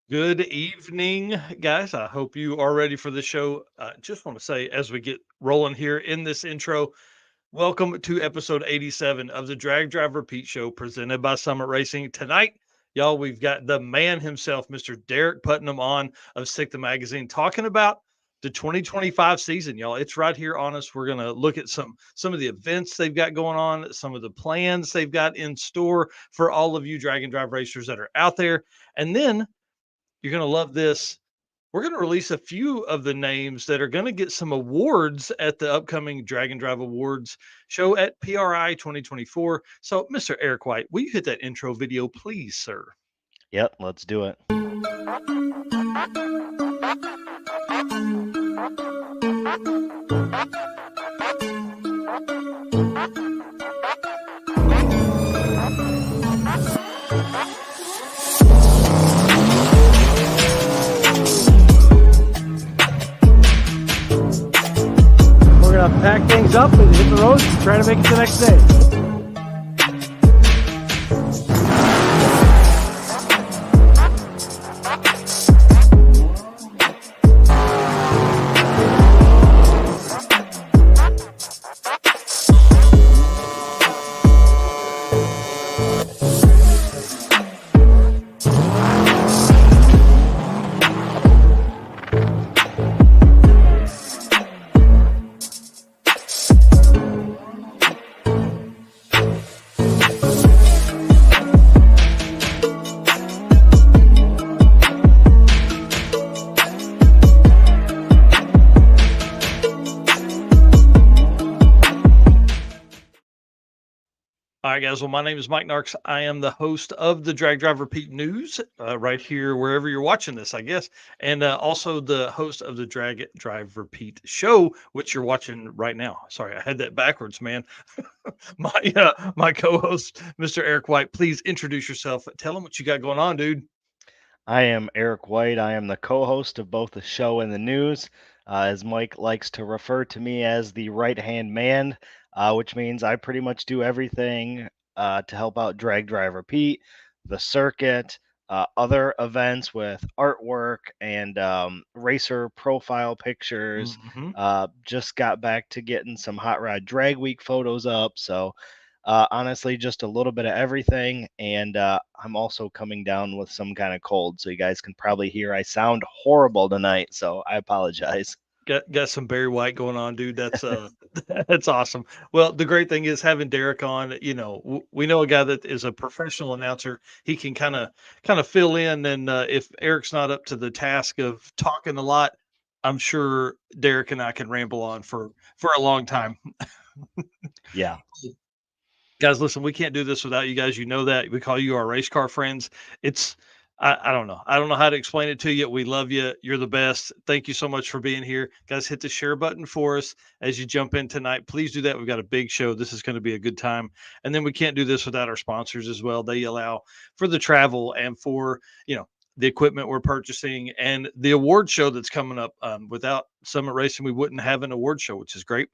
Good evening, guys. I hope you are ready for the show. Just want to say, as we get rolling here in this intro, welcome to episode 87 of the Drag Drive Repeat Show presented by Summit Racing. Tonight, y'all, we've got the man himself, Mr. Derek Putnam, on of Sick the Magazine, talking about the 2025 season, y'all. It's right here on us. We're gonna look at some of the events they've got going on, some of the plans they've got in store for all of you drag and drive racers that are out there, and then you're going to love this. We're going to release a few of the names that are going to get some awards at the upcoming Dragon Drive Awards show at PRI 2024. So, Mr. Eric White, will you hit that intro video, please, sir? Yep, let's do it. We're going to pack things up and hit the road and try to make it the next day. All right, guys. Well, my name is Mike Narks. I am the host of the Drag Drive Repeat News right here, wherever you're watching this, I guess. And also the host of the Drag Drive Repeat show, which you're watching right now. Sorry, I had that backwards, man. My co-host, Mr. Eric White, please introduce yourself. Tell them what you got going on, dude. I am Eric White. I am the co host of both the show and the news. As Mike likes to refer to me as the right hand man, which means I pretty much do everything to help out Drag Drive Repeat, the circuit, other events with artwork and racer profile pictures. Hmm. Just got back to getting some Hot Rod Drag Week photos up. So honestly, just a little bit of everything. And I'm also coming down with some kind of cold. So you guys can probably hear I sound horrible tonight. So I apologize. Got some Barry White going on, dude. That's that's awesome. Well, the great thing is having Derek on. We know a guy that is a professional announcer. He can kind of fill in, and if Eric's not up to the task of talking a lot, I'm sure Derek and I can ramble on for a long time. Yeah. Guys, listen, we can't do this without you guys. You know that. We call you our race car friends. It's I don't know. I don't know how to explain it to you. We love you. You're the best. Thank you so much for being here. Guys, hit the share button for us as you jump in tonight. Please do that. We've got a big show. This is going to be a good time. And then we can't do this without our sponsors as well. They allow for the travel and for, the equipment we're purchasing and the award show that's coming up. Without Summit Racing, we wouldn't have an award show, which is great.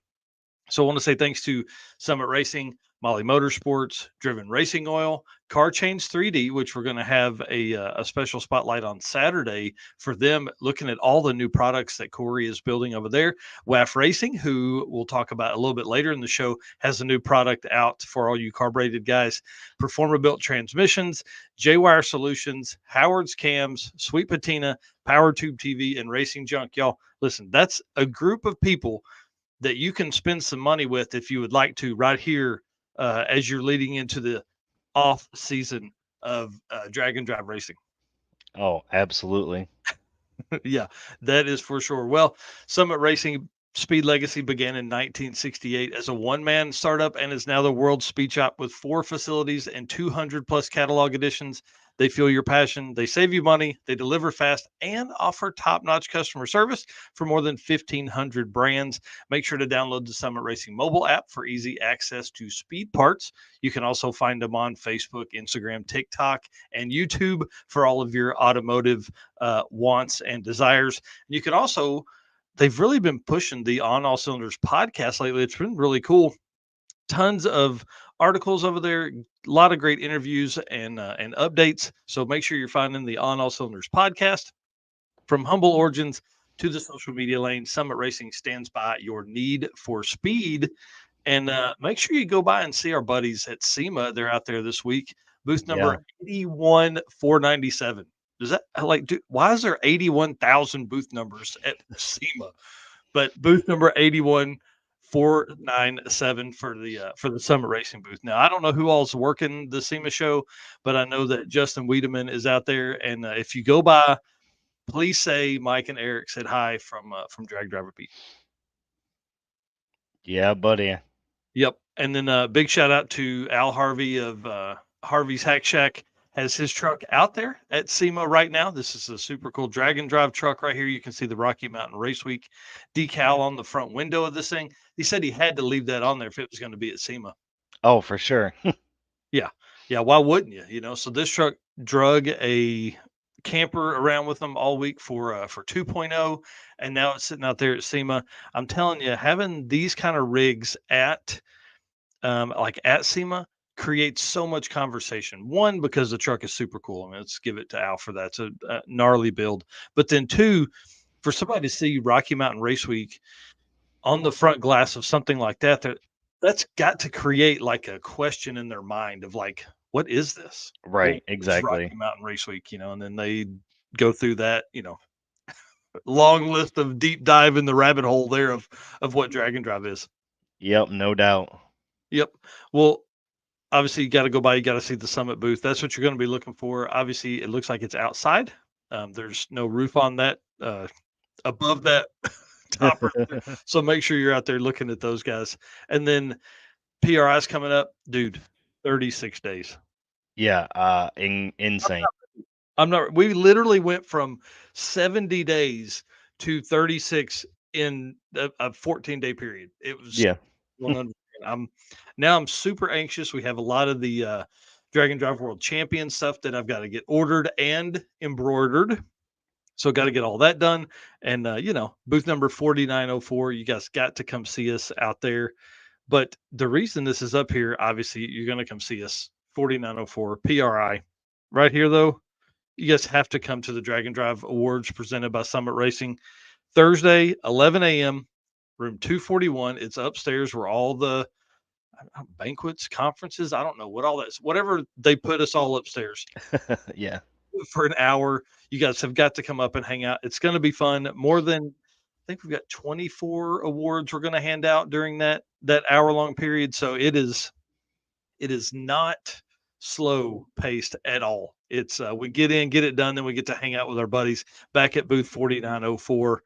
So I want to say thanks to Summit Racing, Molly Motorsports, Driven Racing Oil, Car Chains 3D, which we're going to have a special spotlight on Saturday for them, looking at all the new products that Corey is building over there. WAF Racing, who we'll talk about a little bit later in the show, has a new product out for all you carbureted guys. Performer Built Transmissions, J-Wire Solutions, Howard's Cams, Sweet Patina, Power Tube TV, and Racing Junk. Y'all, listen, that's a group of people that you can spend some money with if you would like to right here as you're leading into the off season of drag and drive racing. Oh, absolutely. Yeah, that is for sure. Well, Summit Racing Speed Legacy began in 1968 as a one-man startup and is now the world's speed shop with 4 facilities and 200 plus catalog editions. They feel your passion, they save you money, they deliver fast, and offer top-notch customer service for more than 1,500 brands. Make sure to download the Summit Racing mobile app for easy access to speed parts. You can also find them on Facebook, Instagram, TikTok, and YouTube for all of your automotive wants and desires. You can also they've really been pushing the On All Cylinders podcast lately. It's been really cool. Tons of articles over there, a lot of great interviews and updates. So make sure you're finding the On All Cylinders podcast. From humble origins to the social media lane, Summit Racing stands by your need for speed. And make sure you go by and see our buddies at SEMA. They're out there this week. Booth Yeah. number 81497. Does that why is there 81,000 booth numbers at SEMA? But booth number 81497 for the Summit Racing booth. Now I don't know who all's working the SEMA show, but I know that Justin Wiedemann is out there. And if you go by, please say Mike and Eric said hi from Drag Driver Pete. Yeah, buddy. Yep. And then big shout out to Al Harvey of Harvey's Hack Shack. Has his truck out there at SEMA right now. This is a super cool Dragon Drive truck right here. You can see the Rocky Mountain Race Week decal on the front window of this thing. He said he had to leave that on there if it was going to be at SEMA. Oh, for sure. Yeah. Yeah. Why wouldn't you? You know, so this truck drug a camper around with them all week for 2.0, and now it's sitting out there at SEMA. I'm telling you, having these kind of rigs like at SEMA creates so much conversation. One, because the truck is super cool. I mean, let's give it to Al for that. It's a gnarly build. But then two, for somebody to see Rocky Mountain Race Week on the front glass of something like that's got to create like a question in their mind of like, what is this? Well, Right, this is Rocky exactly. Mountain Race Week, and then they go through that, long list of deep dive in the rabbit hole there of what Dragon Drive is. Yep, no doubt. Yep. Well, obviously you got to go by. You got to see the Summit booth. That's what you're going to be looking for. Obviously, it looks like it's outside. There's no roof on that. Above that topper, so make sure you're out there looking at those guys. And then PRI's coming up, dude. 36 days. Yeah, insane. I'm not. We literally went from 70 days to 36 in a 14-day period. It was Yeah. 100. I'm super anxious. We have a lot of the Dragon Drive World Champion stuff that I've got to get ordered and embroidered. So got to get all that done. And booth number 4904. You guys got to come see us out there. But the reason this is up here, obviously, you're going to come see us. 4904 PRI, right here though. You guys have to come to the Dragon Drive Awards presented by Summit Racing. Thursday, 11 a.m., room 241. It's upstairs where all the banquets, conferences, I don't know what all that is. Whatever they put us all upstairs Yeah. for an hour. You guys have got to come up and hang out. It's going to be fun. More than I think we've got 24 awards we're going to hand out during that hour long period. So it is not slow paced at all. It's we get in, get it done, then we get to hang out with our buddies back at booth 4904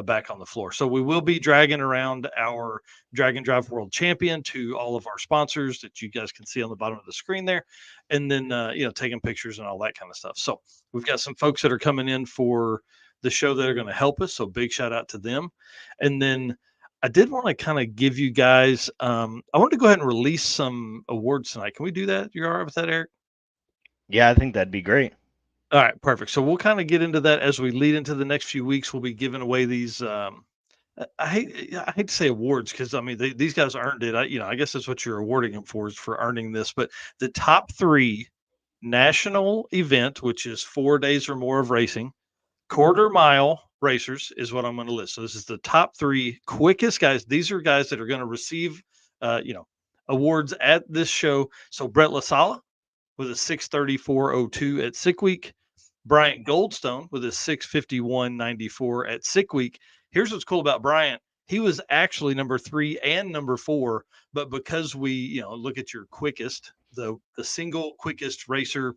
back on the floor. So we will be dragging around our Dragon Drive World Champion to all of our sponsors that you guys can see on the bottom of the screen there, and then taking pictures and all that kind of stuff. So we've got some folks that are coming in for the show that are going to help us. So big shout out to them, and then I did want to kind of give you guys, I wanted to go ahead and release some awards tonight. Can we do that? You're all right with that, Eric? Yeah, I think that'd be great. All right, perfect. So we'll kind of get into that as we lead into the next few weeks. We'll be giving away these. I hate to say awards because I mean these guys earned it. I guess that's what you're awarding them for is for earning this. But the top 3 national event, which is 4 days or more of racing, quarter mile racers is what I'm going to list. So this is the top 3 quickest guys. These are guys that are going to receive, awards at this show. So Brett LaSala with a 6:34:02 at Sick Week. Bryant Goldstone with a 6:51:94 at Sick Week. Here's what's cool about Bryant. He was actually number 3 and number 4, but because we, look at your quickest, the single quickest racer,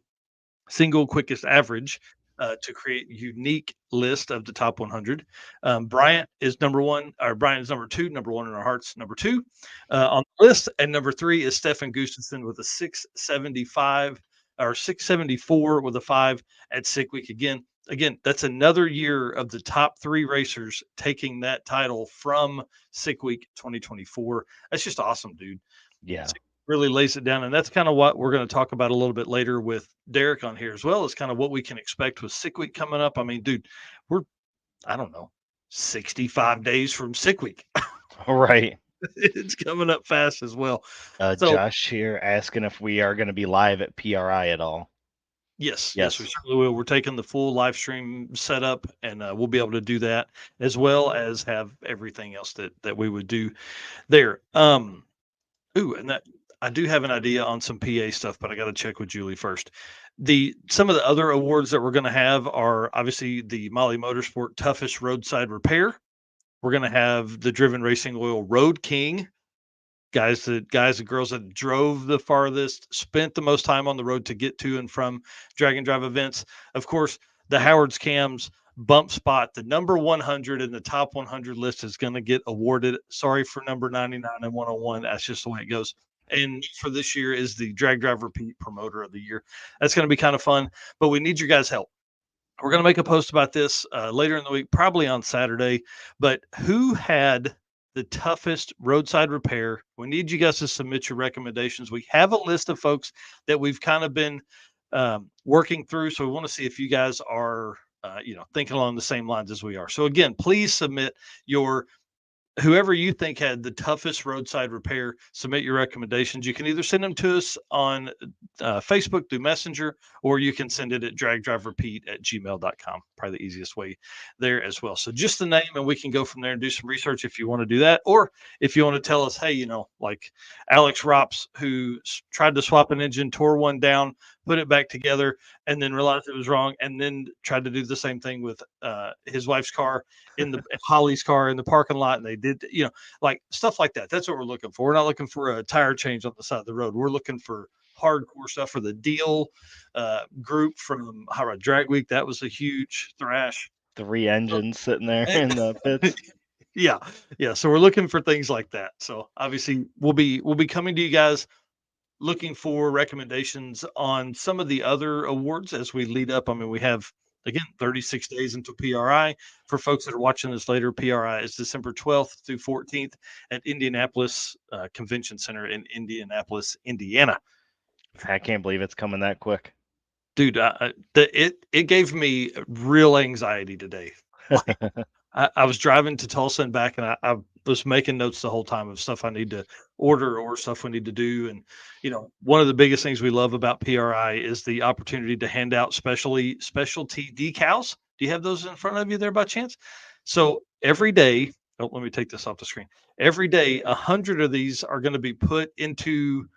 single quickest average to create unique list of the top 100. Bryant is number 1, or Bryant is number 2, number 1 in our hearts, number 2 on the list, and number 3 is Stefan Gustafsson with a 675 or 674 with a 5 at Sick Week. Again, that's another year of the top 3 racers taking that title from Sick Week 2024. That's just awesome, dude. Yeah. Really lays it down. And that's kind of what we're going to talk about a little bit later with Derek on here as well, as kind of what we can expect with Sick Week coming up. I mean, dude, we're, I don't know, 65 days from Sick Week. Right. It's coming up fast as well. So Josh here asking if we are going to be live at PRI at all. yes, yes, we Yes. certainly will. We're taking the full live stream setup, and we'll be able to do that as well as have everything else that we would do there. Ooh, and that I do have an idea on some PA stuff, but I got to check with Julie first. The Some of the other awards that we're going to have are obviously the Molly Motorsport Toughest Roadside Repair. We're going to have the Driven Racing Oil Road King, guys and girls that drove the farthest, spent the most time on the road to get to and from drag and drive events. Of course, the Howard's Cams bump spot, the number 100 in the top 100 list is going to get awarded. Sorry for number 99 and 101. That's just the way it goes. And for this year is the Drag Driver Pete Promoter of the Year. That's going to be kind of fun, but we need your guys' help. We're going to make a post about this later in the week, probably on Saturday. But who had the toughest roadside repair? We need you guys to submit your recommendations. We have a list of folks that we've kind of been working through. So we want to see if you guys are, thinking along the same lines as we are. So again, please submit your whoever you think had the toughest roadside repair. Submit your recommendations. You can either send them to us on Facebook through Messenger, or you can send it at dragdriverepeat@gmail.com. Probably the easiest way there as well. So just the name, and we can go from there and do some research if you want to do that. Or if you want to tell us, hey, like Alex Rops, who tried to swap an engine, tore one down, put it back together, and then realized it was wrong, and then tried to do the same thing with his wife's car in the Holly's car in the parking lot, and they did, like stuff like that. That's what we're looking for. We're not looking for a tire change on the side of the road. We're looking for hardcore stuff. For the Deal group from High Rod Drag Week, that was a huge thrash. 3 engines sitting there in the pits. Yeah, yeah. So we're looking for things like that. So obviously we'll be coming to you guys looking for recommendations on some of the other awards as we lead up. I mean, we have again 36 days until PRI. For folks that are watching this later, PRI is December 12th through 14th at Indianapolis Convention Center in Indianapolis, Indiana. I can't believe it's coming that quick. Dude, it gave me real anxiety today. Like, I was driving to Tulsa and back, and I was making notes the whole time of stuff I need to order or stuff we need to do. And one of the biggest things we love about PRI is the opportunity to hand out specialty decals. Do you have those in front of you there by chance? So every day, oh, let me take this off the screen. Every day, 100 of these are going to be put into.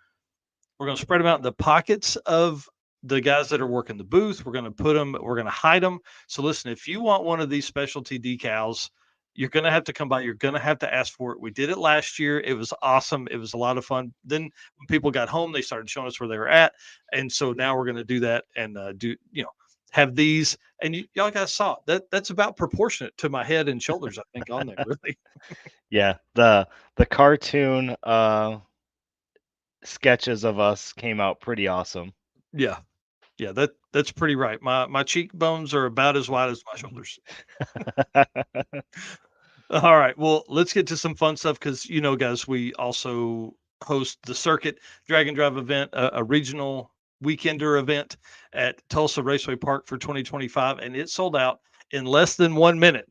We're going to spread them out in the pockets of the guys that are working the booth. We're going to put them, we're going to hide them. So listen, if you want one of these specialty decals, you're going to have to come by. You're going to have to ask for it. We did it last year. It was awesome. It was a lot of fun. Then when people got home, they started showing us where they were at. And so now we're going to do that and have these. And y'all guys saw that's about proportionate to my head and shoulders, I think, on there, really. Yeah, the cartoon sketches of us came out pretty awesome. Yeah. Yeah, that's pretty right. My cheekbones are about as wide as my shoulders. All right. Well, let's get to some fun stuff because guys, we also host the Circuit Drag and Drive event, a regional weekender event at Tulsa Raceway Park for 2025, and it sold out in less than 1 minute.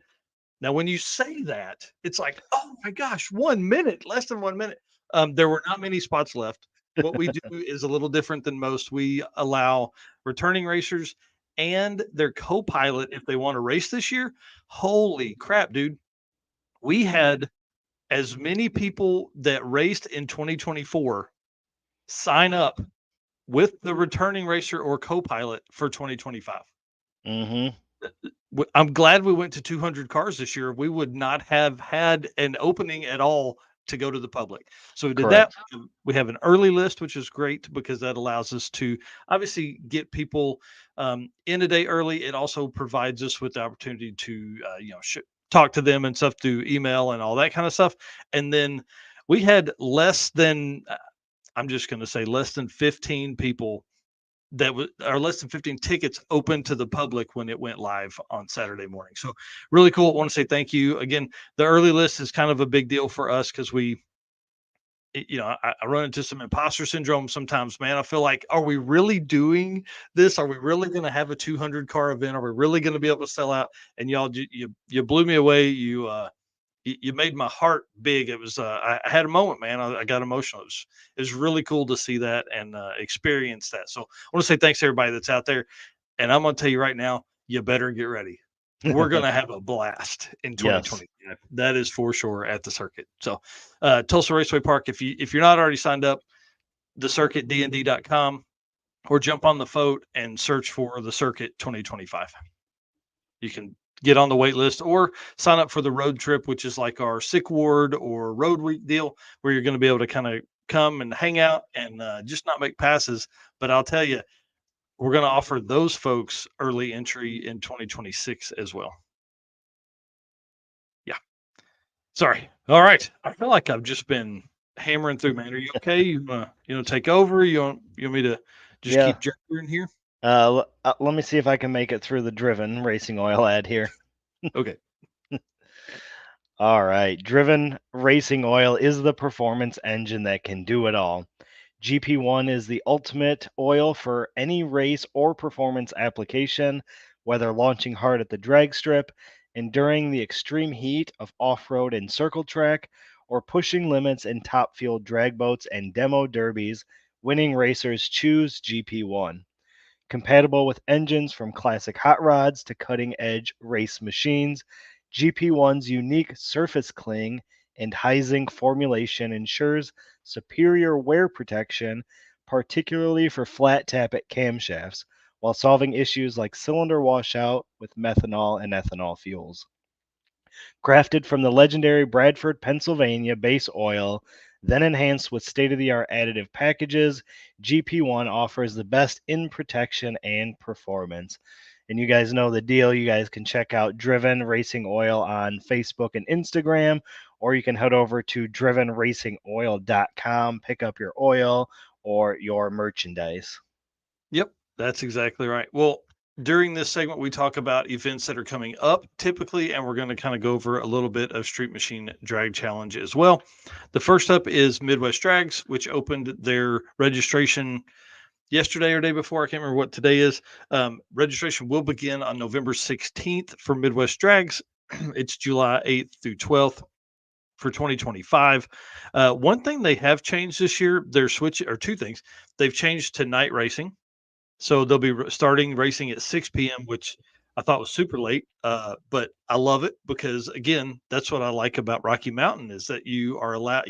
Now, when you say that, it's like, oh my gosh, 1 minute, less than 1 minute. There were not many spots left. What we do is a little different than most. We allow returning racers and their co-pilot if they want to race this year. Holy crap, dude. We had as many people that raced in 2024 sign up with the returning racer or co-pilot for 2025. Mm-hmm. I'm glad we went to 200 cars this year. We would not have had an opening at all to go to the public. So we did that. Correct. We have an early list, which is great because that allows us to obviously get people in a day early. It also provides us with the opportunity to, talk to them and stuff through email and all that kind of stuff. And then we had less than, I'm just going to say less than 15 people that was or less than 15 tickets open to the public when it went live on Saturday morning. So really cool. I want to say thank you again. The early list is kind of a big deal for us because I run into some imposter syndrome sometimes, man. I feel like, are we really doing this? Are we really going to have a 200 car event? Are we really going to be able to sell out? And y'all, you blew me away. you made my heart big. It was I had a moment, man. I got emotional. It was really cool to see that and experience that. So I want to say thanks to everybody that's out there. And I'm going to tell you right now, you better get ready. We're going to have a blast in Yes. 2025. That is for sure at the circuit. So Tulsa Raceway Park, if you're not already signed up, the circuitdnd.com, or jump on the phone and search for the circuit 2025. You can get on the wait list or sign up for the road trip, which is like our sick ward or road week deal, where you're going to be able to kind of come and hang out and just not make passes. But I'll tell you, we're going to offer those folks early entry in 2026 as well. Yeah. Sorry. All right. I feel like I've just been hammering through, man. Are you okay? Take over? You want me to just Yeah. keep jerking here? Let me see if I can make it through the Driven racing oil ad here. Okay. All right. Driven racing oil is the performance engine that can do it all. GP1 is the ultimate oil for any race or performance application, whether launching hard at the drag strip, enduring the extreme heat of off road and circle track, or pushing limits in top fuel drag boats and demo derbies. Winning racers choose GP1. Compatible with engines from classic hot rods to cutting edge race machines, GP1's unique surface cling and high zinc formulation ensures superior wear protection, particularly for flat tappet camshafts, while solving issues like cylinder washout with methanol and ethanol fuels. Crafted from the legendary Bradford, Pennsylvania base oil, then enhanced with state of the art additive packages, GP1 offers the best in protection and performance. And you guys know the deal. You guys can check out Driven Racing Oil on Facebook and Instagram, or you can head over to drivenracingoil.com, pick up your oil or your merchandise. Yep, that's exactly right. Well, during this segment, we talk about events that are coming up typically, and we're going to kind of go over a little bit of Street Machine Drag Challenge as well. The first up is Midwest Drags, which opened their registration yesterday or day before. I can't remember what today is. Registration will begin on November 16th for Midwest Drags. It's July 8th through 12th for 2025. One thing they have changed this year, they're switching, or two things. They've changed to night racing, so they'll be starting racing at 6 p.m., which I thought was super late. But I love it because again, that's what I like about Rocky Mountain is that you are allowed,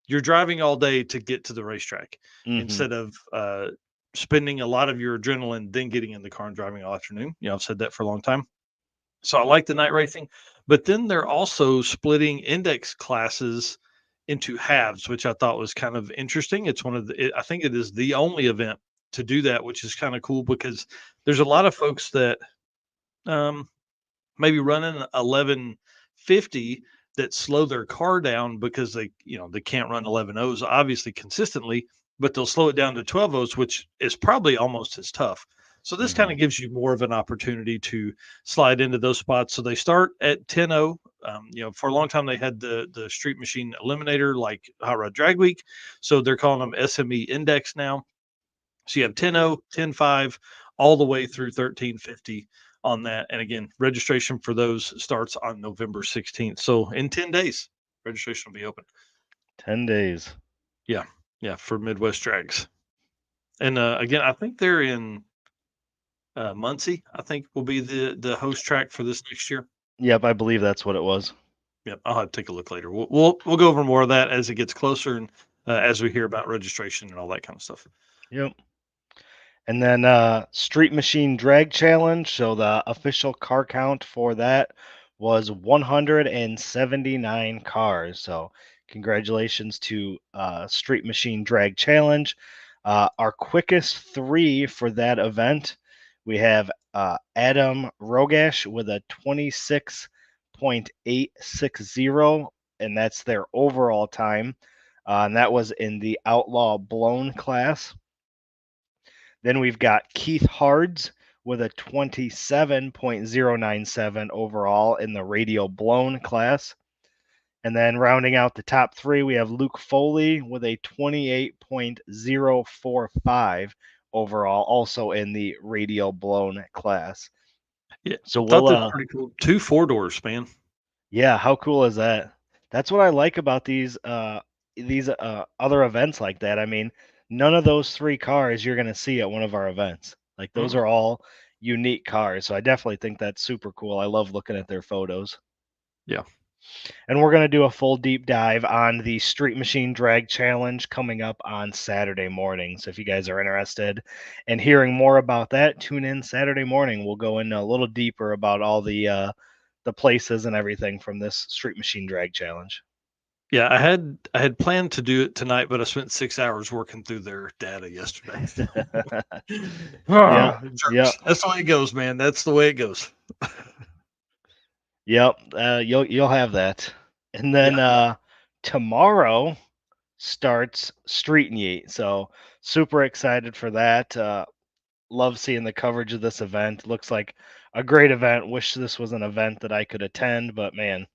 you're driving all day to get to the racetrack Hmm. instead of spending a lot of your adrenaline, then getting in the car and driving all afternoon. I've said that for a long time. So I like the night racing, but then they're also splitting index classes into halves, which I thought was kind of interesting. It's one of I think it is the only event to do that, which is kind of cool because there's a lot of folks that um, maybe running 1150 that slow their car down because they can't run 11 O's obviously consistently, but they'll slow it down to 12 O's, which is probably almost as tough. So this kind Hmm. of gives you more of an opportunity to slide into those spots. So they start at 10-0. For a long time they had the Street Machine Eliminator like Hot Rod Drag Week, so they're calling them SME Index now. So you have 10-0, 10-5, all the way through 1350 on that. And again, registration for those starts on November 16th. So in 10 days, registration will be open. 10 days. Yeah. Yeah. For Midwest Drags. And again, I think they're in Muncie, I think will be the host track for this next year. Yep, I believe that's what it was. Yep. I'll have to take a look later. We'll go over more of that as it gets closer and as we hear about registration and all that kind of stuff. Yep. And then Street Machine Drag Challenge. So the official car count for that was 179 cars. So congratulations to Street Machine Drag Challenge. Our quickest three for that event, we have Adam Rogash with a 26.860, and that's their overall time. And that was in the Outlaw Blown class. Then we've got Keith Hards with a 27.097 overall in the radio blown class. And then rounding out the top three, we have Luke Foley with a 28.045 overall, also in the radio blown class. Yeah. So Thought we'll that's pretty cool. Two four doors, man. Yeah, how cool is that? That's what I like about these other events like that. I mean, none of those three cars you're gonna see at one of our events. Like those Mm-mm. are all unique cars. So I definitely think that's super cool. I love looking at their photos. Yeah. And we're gonna do a full deep dive on the Street Machine Drag Challenge coming up on Saturday morning. So if you guys are interested in hearing more about that, tune in Saturday morning. We'll go in a little deeper about all the places and everything from this Street Machine Drag Challenge. Yeah, I had planned to do it tonight, but I spent 6 hours working through their data yesterday. Yep, yep, Jerks. That's the way it goes, man. That's the way it goes. yep. You'll have that, and Yeah. then tomorrow starts Street and Yeet. So super excited for that. Love seeing the coverage of this event. Looks like a great event. Wish this was an event that I could attend, but man,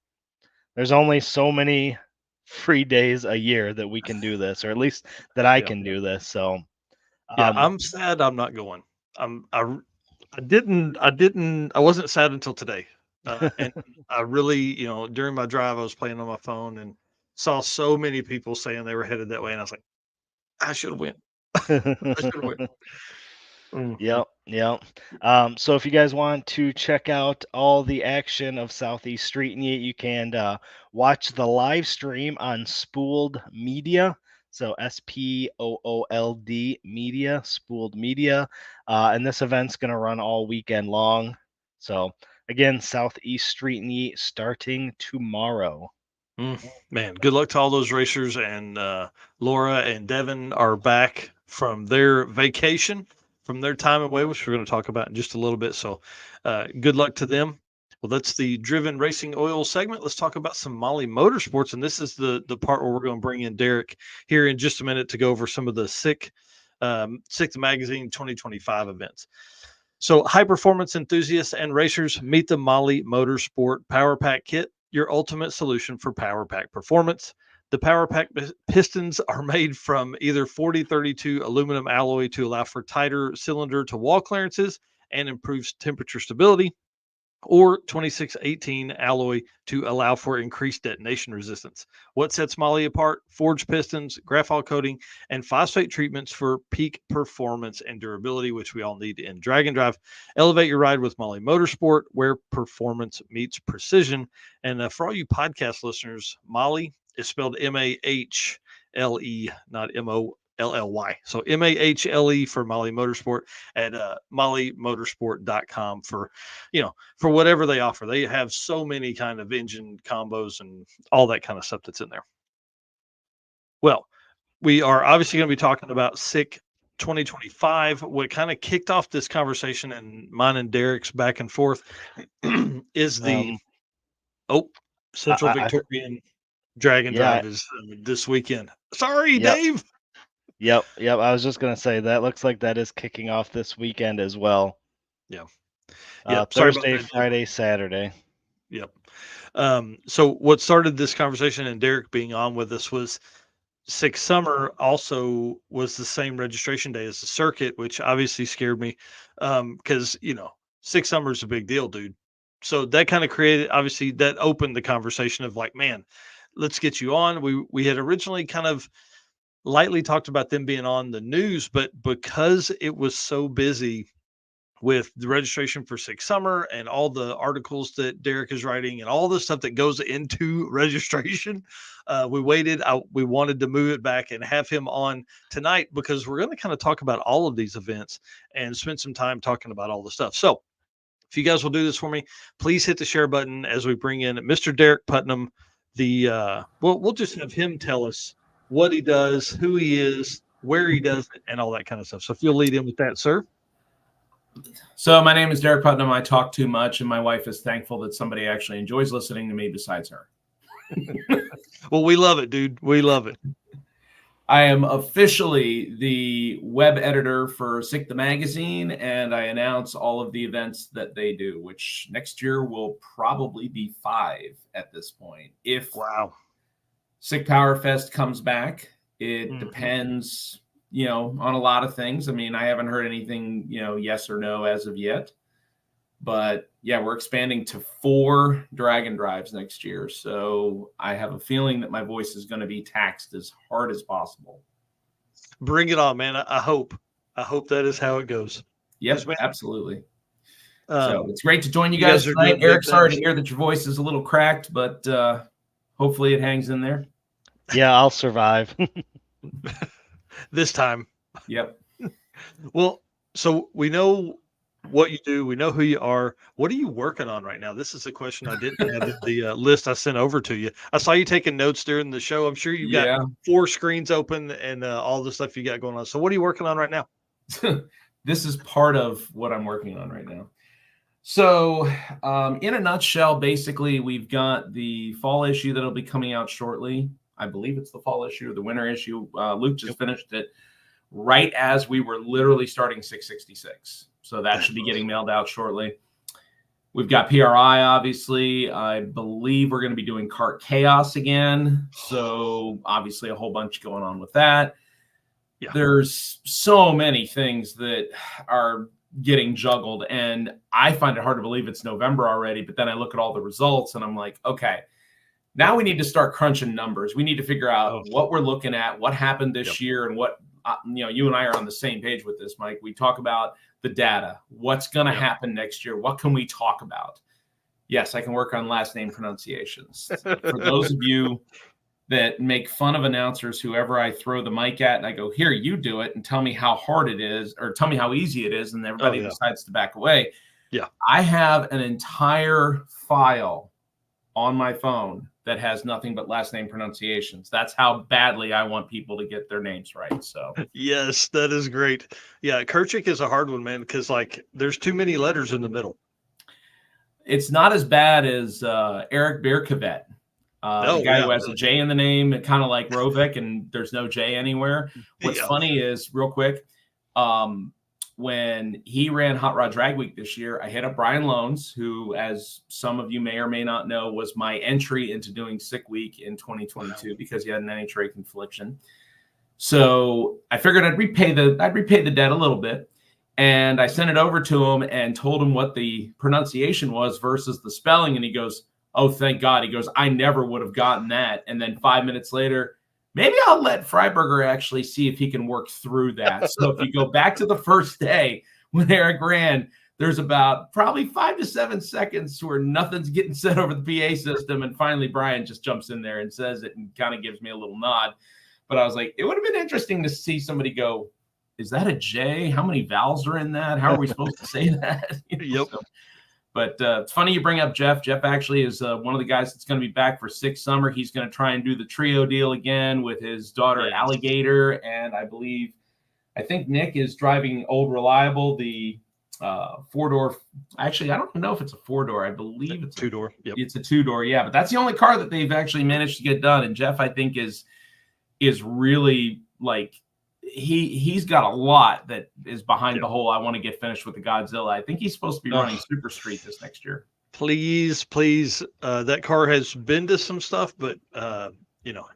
there's only so many free days a year that we can do this, or at least that I Yeah. can do this. So, Yeah, um, I'm sad I'm not going. I wasn't sad until today. And I really, during my drive, I was playing on my phone and saw so many people saying they were headed that way. And I was like, I should have went. I should have went. Mm. Yep, yep. So if you guys want to check out all the action of Southeast Street and Yeet, you can watch the live stream on Spooled Media. So Spoold Media, Spooled Media. And this event's going to run all weekend long. So again, Southeast Street and Yeet starting tomorrow. Mm, man, good luck to all those racers. And Laura and Devin are back from their vacation, from their time away, which we're going to talk about in just a little bit. So, good luck to them. Well, that's the Driven Racing Oil segment. Let's talk about some Molly Motorsports, and this is the part where we're going to bring in Derek here in just a minute to go over some of the Sixth Magazine 2025 events. So, high performance enthusiasts and racers, meet the Molly Motorsport Power Pack Kit, your ultimate solution for Power Pack performance. The Power Pack pistons are made from either 4032 aluminum alloy to allow for tighter cylinder to wall clearances and improves temperature stability, or 2618 alloy to allow for increased detonation resistance. What sets Molly apart? Forged pistons, graphite coating, and phosphate treatments for peak performance and durability, which we all need in drag and drive. Elevate your ride with Molly Motorsport, where performance meets precision. And for all you podcast listeners, Molly is spelled Mahle, not Molly. So Mahle for Molly Motorsport at mollymotorsport.com for whatever they offer. They have so many kind of engine combos and all that kind of stuff that's in there. Well, we are obviously going to be talking about SICK 2025. What kind of kicked off this conversation and mine and Derek's back and forth is the Um, oh I, Central I, I Victorian Dragon yeah, Drive is this weekend. Sorry, yep, Dave. yep. I was just gonna say that looks like that is kicking off this weekend as well. Yeah. Yep. Sorry about Thursday, that, Dave. Friday, Saturday. Yep. So what started this conversation and Derek being on with us was Six Summer also was the same registration day as the circuit, which obviously scared me because Six Summer is a big deal, dude. So that kind of created, obviously, that opened the conversation of like, man, let's get you on. We had originally kind of lightly talked about them being on the news, but because it was so busy with the registration for Six Summer and all the articles that Derek is writing and all the stuff that goes into registration. We waited. We wanted to move it back and have him on tonight because we're going to kind of talk about all of these events and spend some time talking about all the stuff. So, if you guys will do this for me, please hit the share button as we bring in Mr. Derek Putnam. We'll just have him tell us what he does, who he is, where he does it, and all that kind of stuff. So, if you'll lead in with that, sir. So my name is Derek Putnam. I talk too much, and my wife is thankful that somebody actually enjoys listening to me besides her. Well, we love it, dude. We love it. I am officially the web editor for SICK the magazine, and I announce all of the events that they do, which next year will probably be 5 at this point. If Wow. SICK Power Fest comes back, it depends, on a lot of things. I mean, I haven't heard anything, yes or no as of yet. But yeah, we're expanding to 4 Dragon Drives next year. So I have a feeling that my voice is going to be taxed as hard as possible. Bring it on, man. I hope that is how it goes. Yep, Man, absolutely. So it's great to join you guys guys are tonight. doing big Eric, sorry to things. hear that your voice is a little cracked, but hopefully it hangs in there. Yeah, I'll survive. This time. Yep. Well, so we know what you do. We know who you are. What are you working on right now? This is a question I didn't have in the list I sent over to you. I saw you taking notes during the show. I'm sure you've got Yeah. 4 screens open and all the stuff you got going on. So what are you working on right now? This is part of what I'm working on right now. So in a nutshell, basically, we've got the fall issue that'll be coming out shortly. I believe it's the fall issue or the winter issue. Luke just finished it right as we were literally starting 666. So that should be getting mailed out shortly. We've got PRI, obviously. I believe we're going to be doing Cart Chaos again. So obviously a whole bunch going on with that. Yeah. There's so many things that are getting juggled, and I find it hard to believe it's November already. But then I look at all the results and I'm like, okay, now we need to start crunching numbers. We need to figure out what we're looking at, what happened this year, and what, you and I are on the same page with this, Mike. We talk about the data, what's going to happen next year. What can we talk about? Yes, I can work on last name pronunciations. For those of you that make fun of announcers, whoever I throw the mic at, and I go, here, you do it and tell me how hard it is, or tell me how easy it is. And everybody decides to back away. Yeah. I have an entire file on my phone that has nothing but last name pronunciations. That's how badly I want people to get their names right. So yes, that is great. Yeah. Kerchik is a hard one, man, because like there's too many letters in the middle. It's not as bad as Eric Bierkavet. The guy who has a J in the name, kind of like Rovek, and there's no J anywhere. What's funny is, real quick, when he ran Hot Rod Drag Week this year, I hit up Brian Loans, who, as some of you may or may not know, was my entry into doing Sick Week in 2022 because he had an NHRA confliction. So I figured I'd repay the debt a little bit. And I sent it over to him and told him what the pronunciation was versus the spelling. And he goes, oh, thank God. He goes, I never would have gotten that. And then 5 minutes later, maybe I'll let Freiberger actually see if he can work through that. So if you go back to the first day when Eric ran, there's about probably 5 to 7 seconds where nothing's getting said over the PA system. And finally, Brian just jumps in there and says it and kind of gives me a little nod. But I was like, it would have been interesting to see somebody go, is that a J? How many vowels are in that? How are we supposed to say that? Yep. So, but it's funny you bring up Jeff. Jeff actually is one of the guys that's going to be back for Sick Summer. He's going to try and do the trio deal again with his daughter Alligator, and I think Nick is driving Old Reliable, the 4-door. Actually, I don't know if it's a 4-door. I believe it's 2-door. Yep. It's a 2-door. Yeah, but that's the only car that they've actually managed to get done. And Jeff, I think, is really like. He's got a lot that is behind the whole I want to get finished with the Godzilla. I think he's supposed to be running Super Street this next year. Please. That car has been to some stuff, but it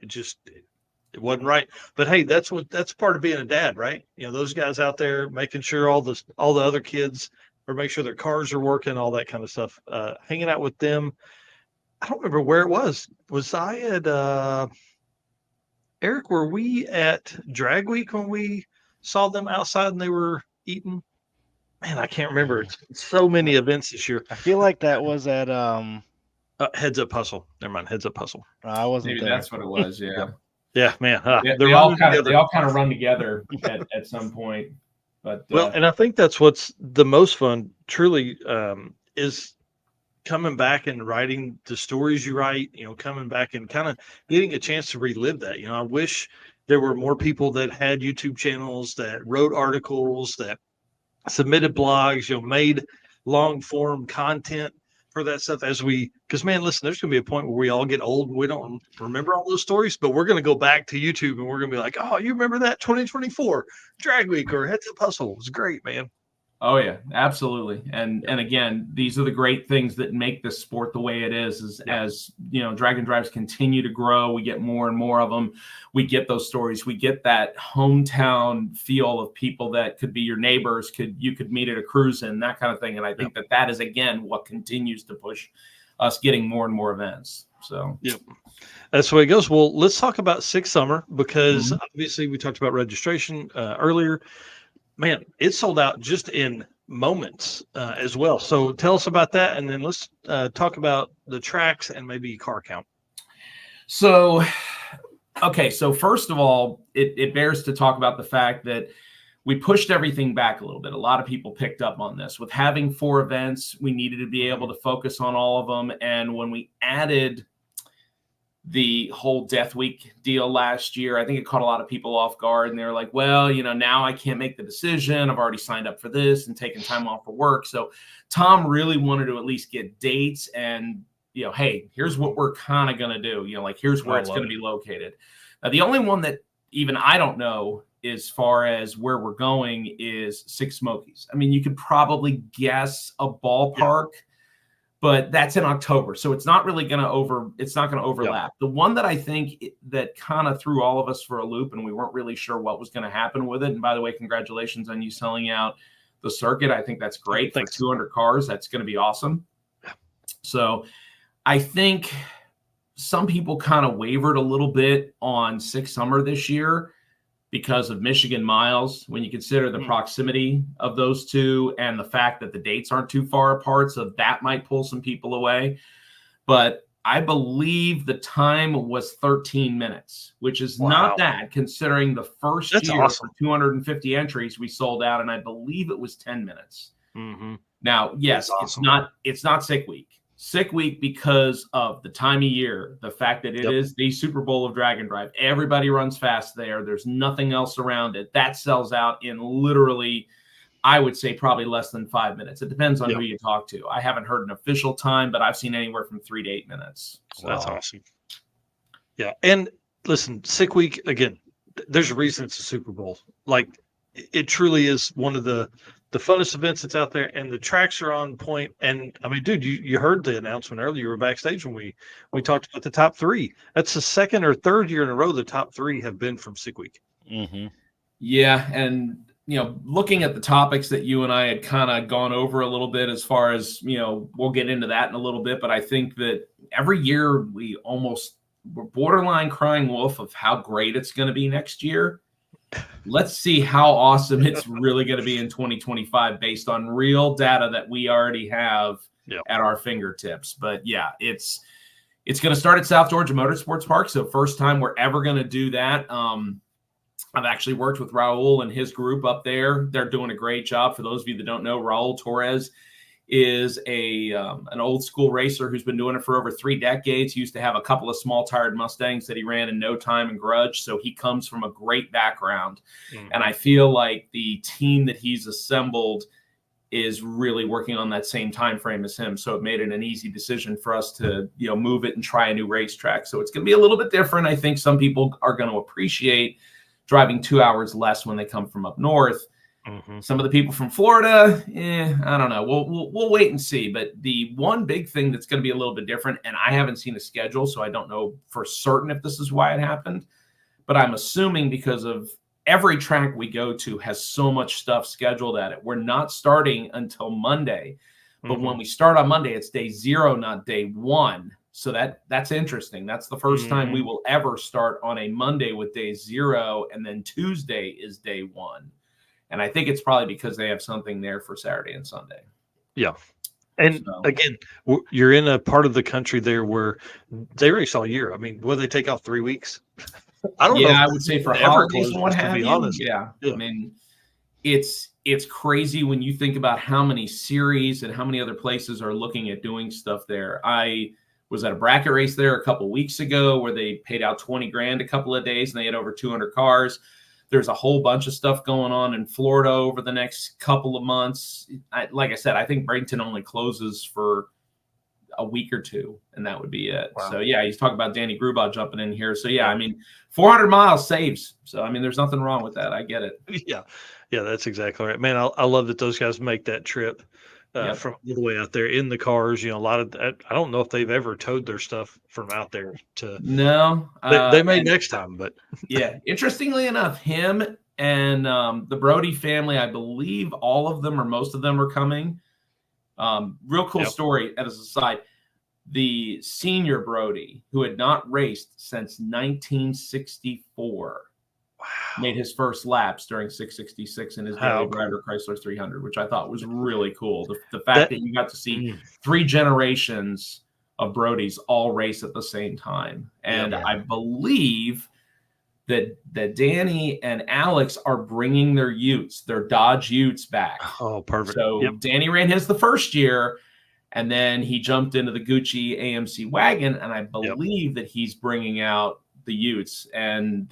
wasn't right. But hey, that's part of being a dad, right? Those guys out there making sure all the other kids or make sure their cars are working, all that kind of stuff. Hanging out with them. I don't remember where it was. Was I at Eric, were we at Drag Week when we saw them outside and they were eating? Man, I can't remember. It's so many events this year. I feel like that was at Heads Up Hustle. Never mind, Heads Up Hustle. I wasn't Maybe there. that's what it was. Yeah. Yeah, man. They all kind of run together at some point. But and I think that's what's the most fun, truly, is coming back and writing the stories you write, coming back and kind of getting a chance to relive that. I wish there were more people that had YouTube channels, that wrote articles, that submitted blogs, made long form content for that stuff because man, listen, there's going to be a point where we all get old and we don't remember all those stories, but we're going to go back to YouTube and we're going to be like, oh, you remember that 2024 Drag Week or Heads Up Hustle? It was great, man. Oh yeah, absolutely. And again, these are the great things that make this sport the way it is as you know, drag and drives continue to grow, we get more and more of them. We get those stories, we get that hometown feel of people that could be your neighbors, you could meet at a cruise in, that kind of thing. And I think that is again what continues to push us getting more and more events. So that's the way it goes. Well, let's talk about SICK Summer, because obviously we talked about registration earlier. Man, it sold out just in moments as well. So tell us about that, and then let's talk about the tracks and maybe car count. So, okay, so first of all, it bears to talk about the fact that we pushed everything back a little bit. A lot of people picked up on this. With having 4 events, we needed to be able to focus on all of them. And when we added the whole Death Week deal last year, I think it caught a lot of people off guard, and they're like, well, you know, now I can't make the decision. I've already signed up for this and taken time off for work. So Tom really wanted to at least get dates and, you know, hey, here's what we're kind of going to do. You know, like, here's where it's going to be located. Now, the only one that even I don't know as far as where we're going is Six Smokies. I mean, you could probably guess a ballpark, but that's in October. So it's not really going to overlap. The one that I think that kind of threw all of us for a loop, and we weren't really sure what was going to happen with it. And by the way, congratulations on you selling out the circuit. I think that's great. For 200 cars. That's going to be awesome. So I think some people kind of wavered a little bit on SICK Summer this year because of Michigan miles, when you consider the proximity of those two and the fact that the dates aren't too far apart. So that might pull some people away. But I believe the time was 13 minutes, which is not bad considering the first year for 250 entries we sold out, and I believe it was 10 minutes. Now, yes, it's not Sick Week. Sick Week because of the time of year, the fact that it is the Super Bowl of Drag and Drive. Everybody runs fast there. There's nothing else around it. That sells out in literally, I would say, probably less than 5 minutes. It depends on who you talk to. I haven't heard an official time, but I've seen anywhere from 3 to 8 minutes. So. That's awesome. Yeah. And listen, Sick Week, again, there's a reason it's a Super Bowl. Like, it truly is one of the funnest events that's out there, and the tracks are on point. And I mean, dude, you heard the announcement earlier. You were backstage when we talked about the top 3. That's the second or third year in a row the top 3 have been from Sick Week. Yeah, and you know, looking at the topics that you and I had kind of gone over a little bit, as far as, you know, we'll get into that in a little bit, but I think that every year we're borderline crying wolf of how great it's going to be next year. Let's see how awesome it's really going to be in 2025 based on real data that we already have at our fingertips. But yeah, it's going to start at South Georgia Motorsports Park. So first time we're ever going to do that. I've actually worked with Raul and his group up there. They're doing a great job. For those of you that don't know, Raul Torres is an old school racer who's been doing it for over 3 decades. He used to have a couple of small tired Mustangs that he ran in No Time and Grudge. So he comes from a great background. And I feel like the team that he's assembled is really working on that same time frame as him. So it made it an easy decision for us to, you know, move it and try a new racetrack. So it's going to be a little bit different. I think some people are going to appreciate driving 2 hours less when they come from up north. Some of the people from Florida, I don't know. We'll wait and see. But the one big thing that's going to be a little bit different, and I haven't seen a schedule, so I don't know for certain if this is why it happened, but I'm assuming because of every track we go to has so much stuff scheduled at it. We're not starting until Monday, but when we start on Monday, it's day 0, not day 1. So that's interesting. That's the first time we will ever start on a Monday with day 0, and then Tuesday is day 1. And I think it's probably because they have something there for Saturday and Sunday. Yeah. And again, you're in a part of the country there where they race all year. I mean, will they take off 3 weeks? I don't know. Yeah, I would say for holidays and what have you. Honest. Yeah. I mean, it's crazy when you think about how many series and how many other places are looking at doing stuff there. I was at a bracket race there a couple weeks ago where they paid out $20,000 a couple of days and they had over 200 cars. There's a whole bunch of stuff going on in Florida over the next couple of months. Like I said, I think Bradenton only closes for a week or 2, and that would be it. Wow. So, yeah, he's talking about Danny Grubaugh jumping in here. So, yeah, I mean, 400 miles saves. So, I mean, there's nothing wrong with that. I get it. Yeah. Yeah, that's exactly right, man. I love that those guys make that trip Yep. from all the way out there in the cars. A lot of that. I don't know if they've ever towed their stuff from out there to. No. They may And next time, but yeah, interestingly enough, him and the Brody family, I believe all of them or most of them are coming. Real cool Yep. story as a side. The senior Brody, who had not raced since 1964, made his first laps during 666 in his daily How driver Chrysler 300, which I thought was really cool. The fact that that you got to see mm, 3 generations of Brodies all race at the same time. And Yep. I believe that Danny and Alex are bringing their Utes, their Dodge Utes back. Oh, perfect. So Yep. Danny ran his the first year, and then he jumped into the Gucci AMC wagon, and I believe that he's bringing out the Utes. And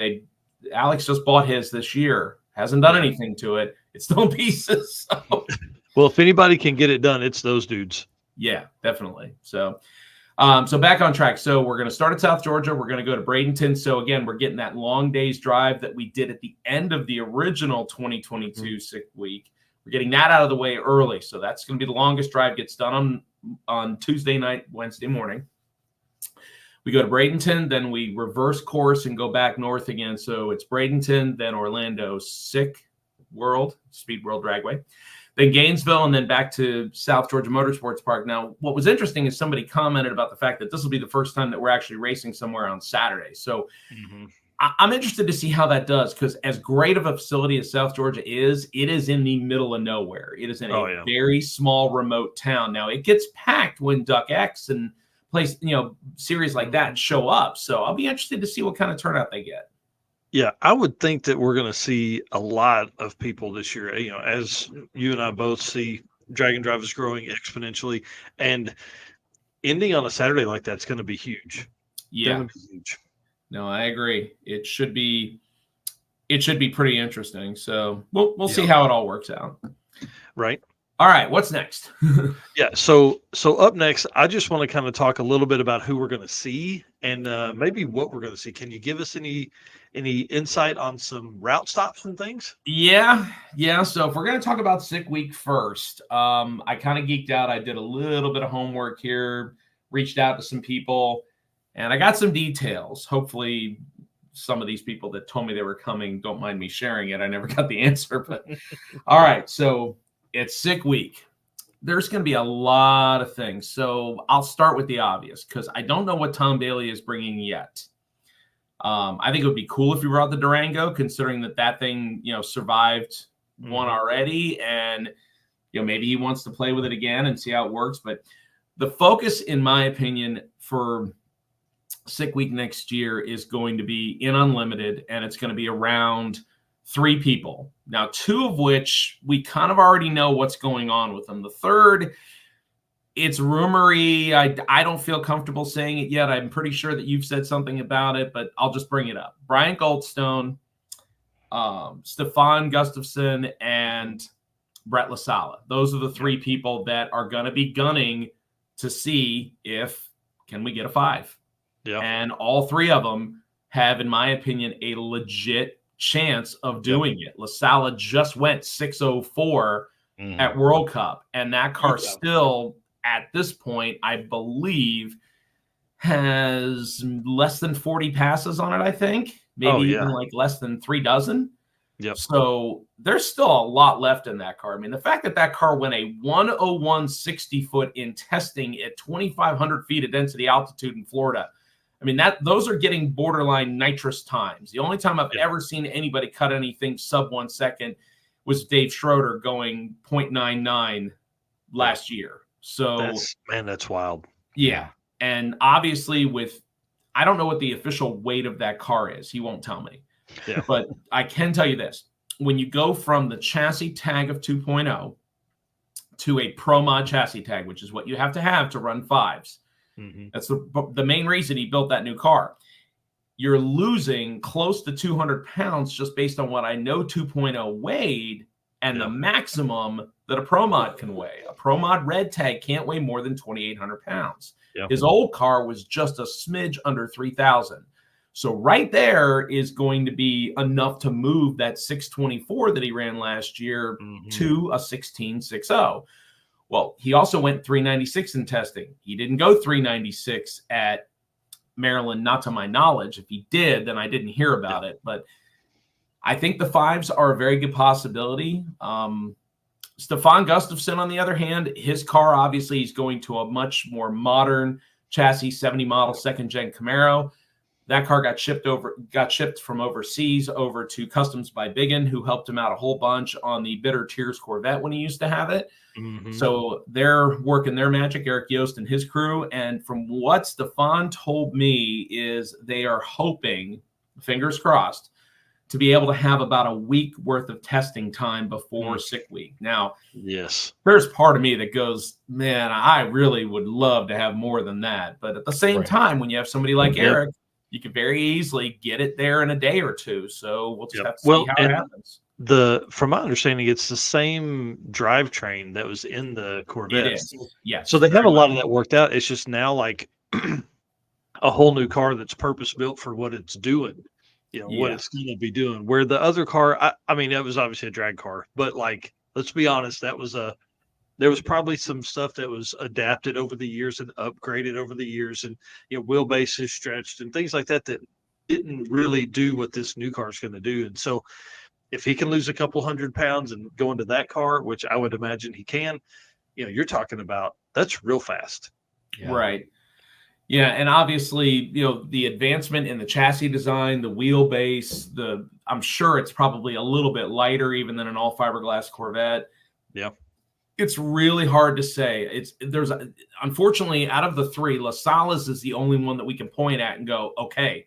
Alex just bought his this year, hasn't done anything to it. It's still in pieces. So. Well, if anybody can get it done, it's those dudes. Yeah, definitely. So back on track. So we're going to start at South Georgia. We're going to go to Bradenton. So again, we're getting that long day's drive that we did at the end of the original 2022 sick week. We're getting that out of the way early. So that's going to be the longest drive. Gets done on Tuesday night, Wednesday morning. We go to Bradenton, then we reverse course and go back north again. So it's Bradenton, then Orlando, Speed World Dragway, then Gainesville, and then back to South Georgia Motorsports Park. Now, what was interesting is somebody commented about the fact that this will be the first time that we're actually racing somewhere on Saturday. So I'm interested to see how that does, because as great of a facility as South Georgia is, it is in the middle of nowhere. It is in a very small, remote town. Now, it gets packed when Duck X and series like that show up. So I'll be interested to see what kind of turnout they get. Yeah, I would think that we're going to see a lot of people this year. As you and I both see, Dragon Drive is growing exponentially, and ending on a Saturday like that's going to be huge. Yeah, be huge. No, I agree. It should be pretty interesting. So we'll see how it all works out. Right. All right, what's next? Yeah, so up next, I just want to kind of talk a little bit about who we're going to see and maybe what we're going to see. Can you give us any insight on some route stops and things? Yeah. So if we're going to talk about sick week first, I kind of geeked out. I did a little bit of homework here, reached out to some people, and I got some details. Hopefully some of these people that told me they were coming don't mind me sharing it. I never got the answer, but all right. So it's sick week. There's going to be a lot of things. So I'll start with the obvious, because I don't know what Tom Bailey is bringing yet. I think it would be cool if he brought the Durango, considering that thing, survived one already. And, maybe he wants to play with it again and see how it works. But the focus, in my opinion, for sick week next year is going to be in Unlimited, and it's going to be around 3 people. Now, 2 of which we kind of already know what's going on with them. The third, it's rumory. I don't feel comfortable saying it yet. I'm pretty sure that you've said something about it, but I'll just bring it up. Brian Goldstone, Stefan Gustafson, and Brett LaSala. Those are the 3 people that are going to be gunning to see if can we get a 5. Yeah. And all 3 of them have, in my opinion, a legit chance of doing it. LaSala just went 604 at World Cup, and that car still, at this point, I believe, has less than 40 passes on it, I think. Maybe even like less than 3 dozen. Yep. So there's still a lot left in that car. I mean, the fact that car went a 101 60-foot in testing at 2,500 feet of density altitude in Florida, I mean, those are getting borderline nitrous times. The only time I've ever seen anybody cut anything sub 1 second was Dave Schroeder going 0.99 last year. So that's wild. Yeah. And obviously I don't know what the official weight of that car is. He won't tell me. Yeah. But I can tell you this. When you go from the chassis tag of 2.0 to a Pro Mod chassis tag, which is what you have to run 5s, that's the main reason he built that new car. You're losing close to 200 pounds just based on what I know 2.0 weighed and the maximum that a Pro Mod can weigh. A Pro Mod red tag can't weigh more than 2,800 pounds. His old car was just a smidge under 3,000. So right there is going to be enough to move that 624 that he ran last year to a 16.60. Well, he also went 396 in testing. He didn't go 396 at Maryland, not to my knowledge. If he did, then I didn't hear about it. But I think the 5s are a very good possibility. Stefan Gustafson, on the other hand, his car, obviously, he's going to a much more modern chassis, 70 model, second-gen Camaro. That car got shipped from overseas over to Customs by Biggin, who helped him out a whole bunch on the Bitter Tears Corvette when he used to have it. So they're working their magic, Eric Yost and his crew. And from what Stefan told me is they are hoping, fingers crossed, to be able to have about a week worth of testing time before sick week. Now, there's part of me that goes, man, I really would love to have more than that. But at the same time, when you have somebody like Eric, you can very easily get it there in a day or two. So we'll just have to see how it happens. From my understanding, it's the same drivetrain that was in the Corvette. It is. Yes. So they have a lot of that worked out. It's just now like a whole new car that's purpose built for what it's doing. What it's going to be doing. Where the other car, I mean, it was obviously a drag car, but like, let's be honest, there was probably some stuff that was adapted over the years and upgraded over the years, and wheelbases stretched and things like that didn't really do what this new car is going to do. And so, if he can lose a couple 100 pounds and go into that car, which I would imagine he can, you're talking about that's real fast. Right. Yeah, and obviously, the advancement in the chassis design, the wheelbase, I'm sure it's probably a little bit lighter even than an all fiberglass Corvette. Yeah. It's really hard to say. Unfortunately, out of the 3, La Salas is the only one that we can point at and go, okay,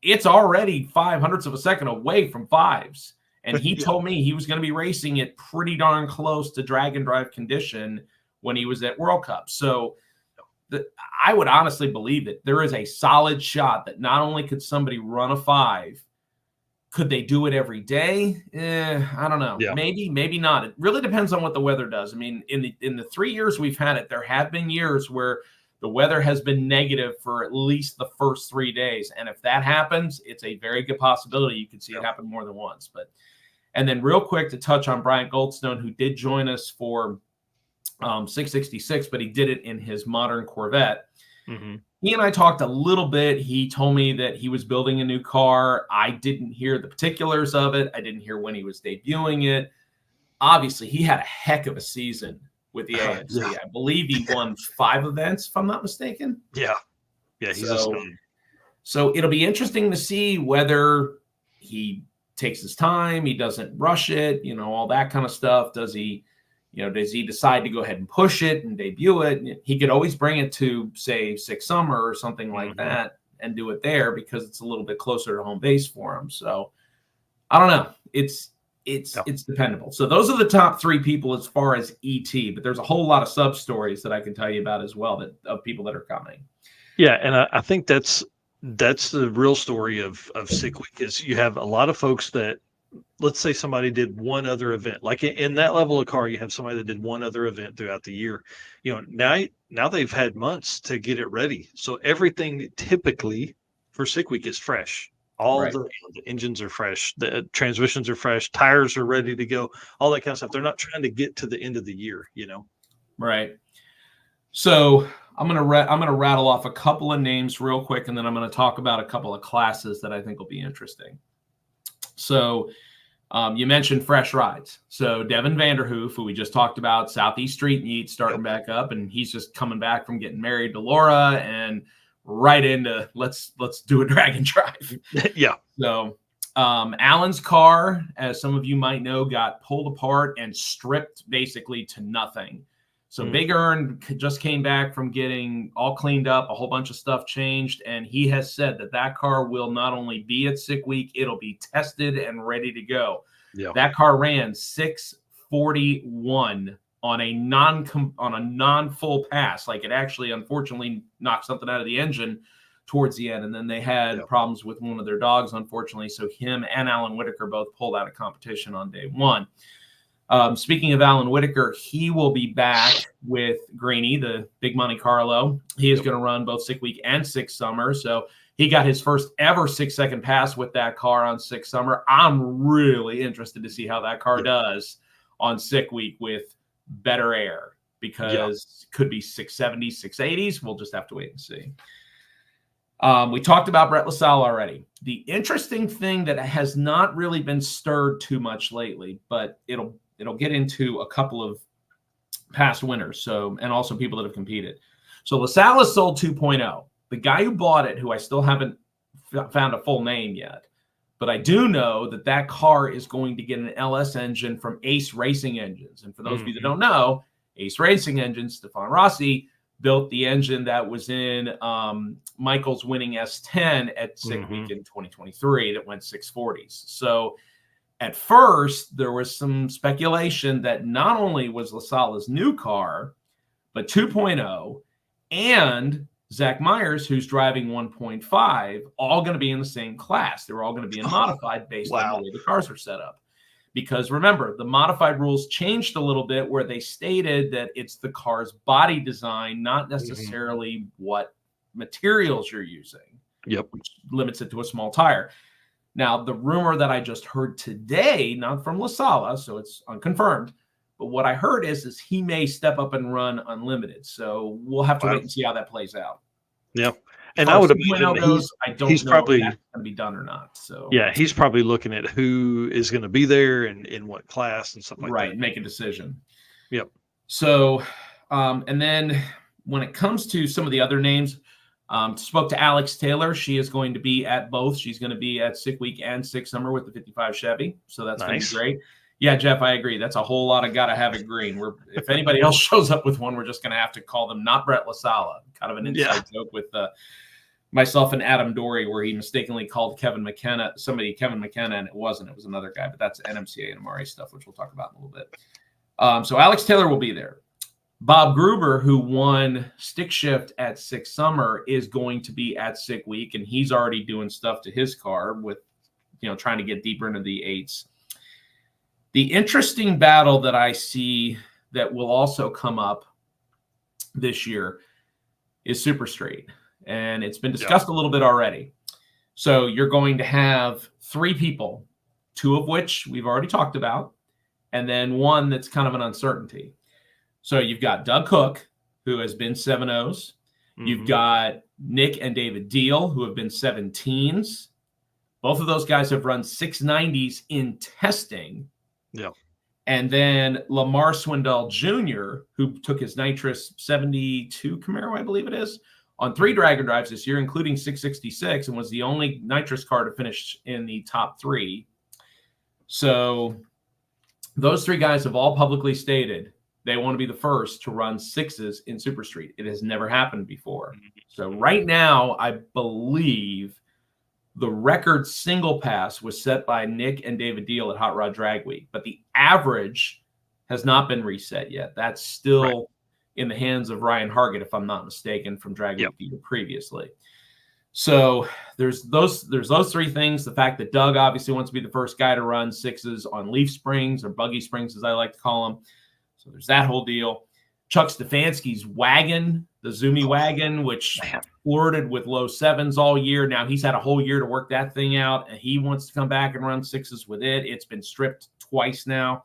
it's already 0.05 of a second away from 5s. And he told me he was going to be racing it pretty darn close to drag and drive condition when he was at World Cup. So I would honestly believe that there is a solid shot that not only could somebody run a 5, could they do it every day? I don't know. Yeah. Maybe not. It really depends on what the weather does. I mean, in the 3 years we've had it, there have been years where the weather has been negative for at least the first 3 days. And if that happens, it's a very good possibility you could see it happen more than once. And then real quick to touch on Bryant Goldstone, who did join us for 666, but he did it in his modern Corvette. He and I talked a little bit. He told me that he was building a new car. I didn't hear the particulars of it. I didn't hear when he was debuting it. Obviously, he had a heck of a season with the AMC. I believe he won 5 events, if I'm not mistaken. Yeah, he's a stud. So it'll be interesting to see whether he takes his time, he doesn't rush it, all that kind of stuff. Does he decide to go ahead and push it and debut it? He could always bring it to, say, Six Summer or something like that and do it there because it's a little bit closer to home base for him. So I don't know. It's dependable. So those are the top 3 people as far as ET, but there's a whole lot of sub stories that I can tell you about as well of people that are coming. Yeah, and I think that's the real story of Sick Week is you have a lot of folks that, let's say somebody did one other event, like in that level of car, you have somebody that did one other event throughout the year. Now they've had months to get it ready. So everything typically for Sick Week is fresh. All the engines are fresh, the transmissions are fresh, tires are ready to go, all that kind of stuff. They're not trying to get to the end of the year, Right. So I'm gonna rattle off a couple of names real quick, and then I'm gonna talk about a couple of classes that I think will be interesting. So you mentioned fresh rides. So Devin Vanderhoof, who we just talked about, Southeast Street Meet starting back up, and he's just coming back from getting married to Laura and right into let's do a drag and drive. Yeah. So Alan's car, as some of you might know, got pulled apart and stripped basically to nothing. So Big Earn just came back from getting all cleaned up, a whole bunch of stuff changed, and he has said that car will not only be at Sick Week, it'll be tested and ready to go. Yeah. That car ran 641 on a non-full pass. Like, it actually, unfortunately, knocked something out of the engine towards the end, and then they had problems with one of their dogs, unfortunately. So him and Alan Whitaker both pulled out of competition on day 1. Speaking of Alan Whitaker, he will be back with Greeny, the Big Monte Carlo. He is going to run both Sick Week and Six Summer. So He got his first ever 6-second pass with that car on Sick Summer. I'm really interested to see how that car does on Sick Week with better air, because it could be 670s, 680s. We'll just have to wait and see. We talked about Brett LaSalle already. The interesting thing that has not really been stirred too much lately, but it'll get into a couple of past winners, and also people that have competed. So LaSalle is sold 2.0. The guy who bought it, who I still haven't found a full name yet, but I do know that car is going to get an LS engine from Ace Racing Engines. And for those of you that don't know, Ace Racing Engines, Stefan Rossi, built the engine that was in Michael's winning S10 at Sick Week in 2023 that went 640s. So at first, there was some speculation that not only was LaSalle's new car, but 2.0 and Zach Myers, who's driving 1.5, all going to be in the same class. They're all going to be in modified based on the way the cars are set up. Because remember, the modified rules changed a little bit, where they stated that it's the car's body design, not necessarily what materials you're using. Which limits it to a small tire. Now, the rumor that I just heard today, not from LaSalle, so it's unconfirmed, but what I heard is he may step up and run unlimited. So we'll have to wait and see how that plays out. Yeah. And I would imagine I don't know if that's going to be done or not. So he's probably looking at who is going to be there and in what class and stuff like that. Right, make a decision. Yep. So, and then when it comes to some of the other names, spoke to Alex Taylor. She is going to be at both. She's going to be at Sick Week and Sick Summer with the 55 Chevy. So that's going to be great. Yeah, Jeff, I agree. That's a whole lot of gotta have it green. If anybody else shows up with one, we're just going to have to call them not Brett LaSalle. Kind of an inside joke with myself and Adam Dory, where he mistakenly called Kevin McKenna, and it wasn't. It was another guy, but that's NMCA and MRA stuff, which we'll talk about in a little bit. So Alex Taylor will be there. Bob Gruber, who won Stick Shift at Sick Summer, is going to be at Sick Week, and he's already doing stuff to his car with, trying to get deeper into the 8s. The interesting battle that I see that will also come up this year is Super Straight. And it's been discussed a little bit already. So you're going to have 3 people, 2 of which we've already talked about, and then one that's kind of an uncertainty. So you've got Doug Cook, who has been 7.0s. You've got Nick and David Deal, who have been 17s. Both of those guys have run 690s in testing. Yeah. And then Lamar Swindell Jr., who took his nitrous 72 Camaro, I believe it is, on 3 drag and drives this year, including 666, and was the only nitrous car to finish in the top 3. So those 3 guys have all publicly stated they want to be the first to run 6s in Super Street. It has never happened before. So right now, I believe the record single pass was set by Nick and David Deal at Hot Rod Drag Week, but the average has not been reset yet. That's still in the hands of Ryan Hargett, if I'm not mistaken, from Drag Week the year previously. So there's those 3 things. The fact that Doug obviously wants to be the first guy to run 6s on leaf springs, or buggy springs, as I like to call them. So there's that whole deal. Chuck Stefanski's wagon, the Zumi wagon, which flirted with low 7s all year. Now he's had a whole year to work that thing out, and he wants to come back and run 6s with it. It's been stripped twice now.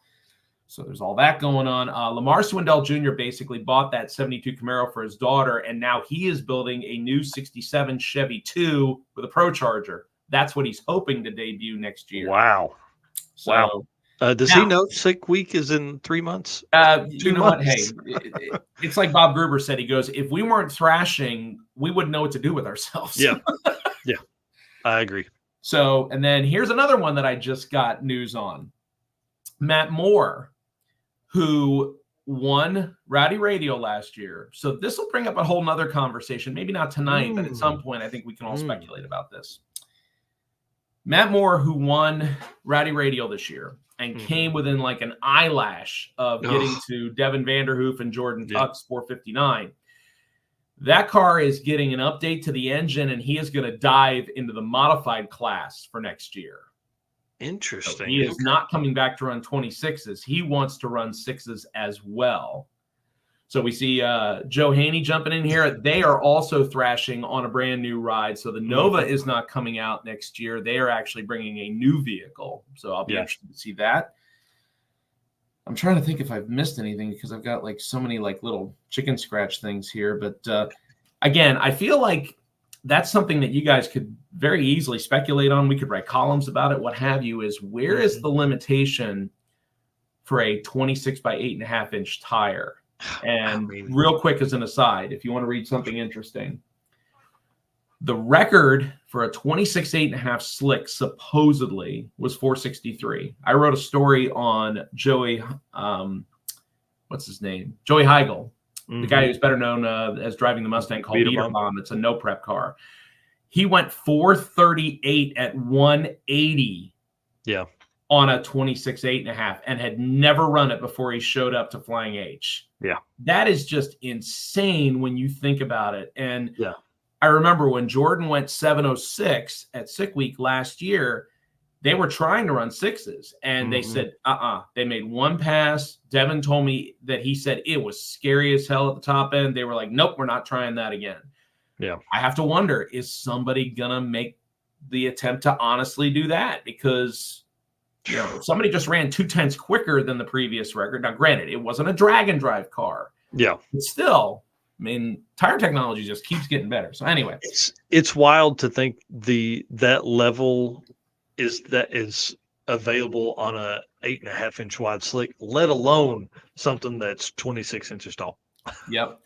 So there's all that going on. Lamar Swindell Jr. basically bought that 72 Camaro for his daughter, and now he is building a new 67 Chevy 2 with a Pro Charger. That's what he's hoping to debut next year. Wow. So, wow. Does he know Sick Week is in 3 months? You know what? Hey, it's like Bob Gruber said. He goes, if we weren't thrashing, we wouldn't know what to do with ourselves. Yeah. Yeah. I agree. So, and then here's another one that I just got news on. Matt Moore, who won Rowdy Radio last year. So this will bring up a whole nother conversation. Maybe not tonight, but at some point, I think we can all speculate about this. Matt Moore, who won Rowdy Radio this year and came within like an eyelash of getting to Devin Vanderhoof and Jordan Tuck's 459. That car is getting an update to the engine, and he is going to dive into the modified class for next year. Interesting. So he is not coming back to run 26s. He wants to run 6s as well. So we see Joe Haney jumping in here. They are also thrashing on a brand new ride. So the Nova is not coming out next year. They are actually bringing a new vehicle. So I'll be interested to see that. I'm trying to think if I've missed anything because I've got like so many like little chicken scratch things here. But again, I feel like that's something that you guys could very easily speculate on. We could write columns about it, what have you, is where is the limitation for a 26 by 8.5 inch tire? And real quick as an aside, if you want to read something interesting, the record for a 26 8.5 slick supposedly was 463. I wrote a story on Joey, what's his name? Joey Heigl, the guy who's better known as driving the Mustang called Beater Bomb. It's a no prep car. He went 438 at 180. Yeah. On a 26 8.5 and had never run it before he showed up to Flying H. Yeah. That is just insane when you think about it. And yeah, I remember when Jordan went 706 at Sick Week last year, they were trying to run sixes and they said, They made one pass. Devin told me that he said it was scary as hell at the top end. They were like, nope, we're not trying that again. Yeah. I have to wonder, is somebody going to make the attempt to honestly do that? Because somebody just ran 0.2 quicker than the previous record. Now, granted, it wasn't a drag and drive car. Yeah. But still, I mean, tire technology just keeps getting better. So anyway. It's wild to think that level is available on a 8.5 inch wide slick, let alone something that's 26 inches tall. Yep.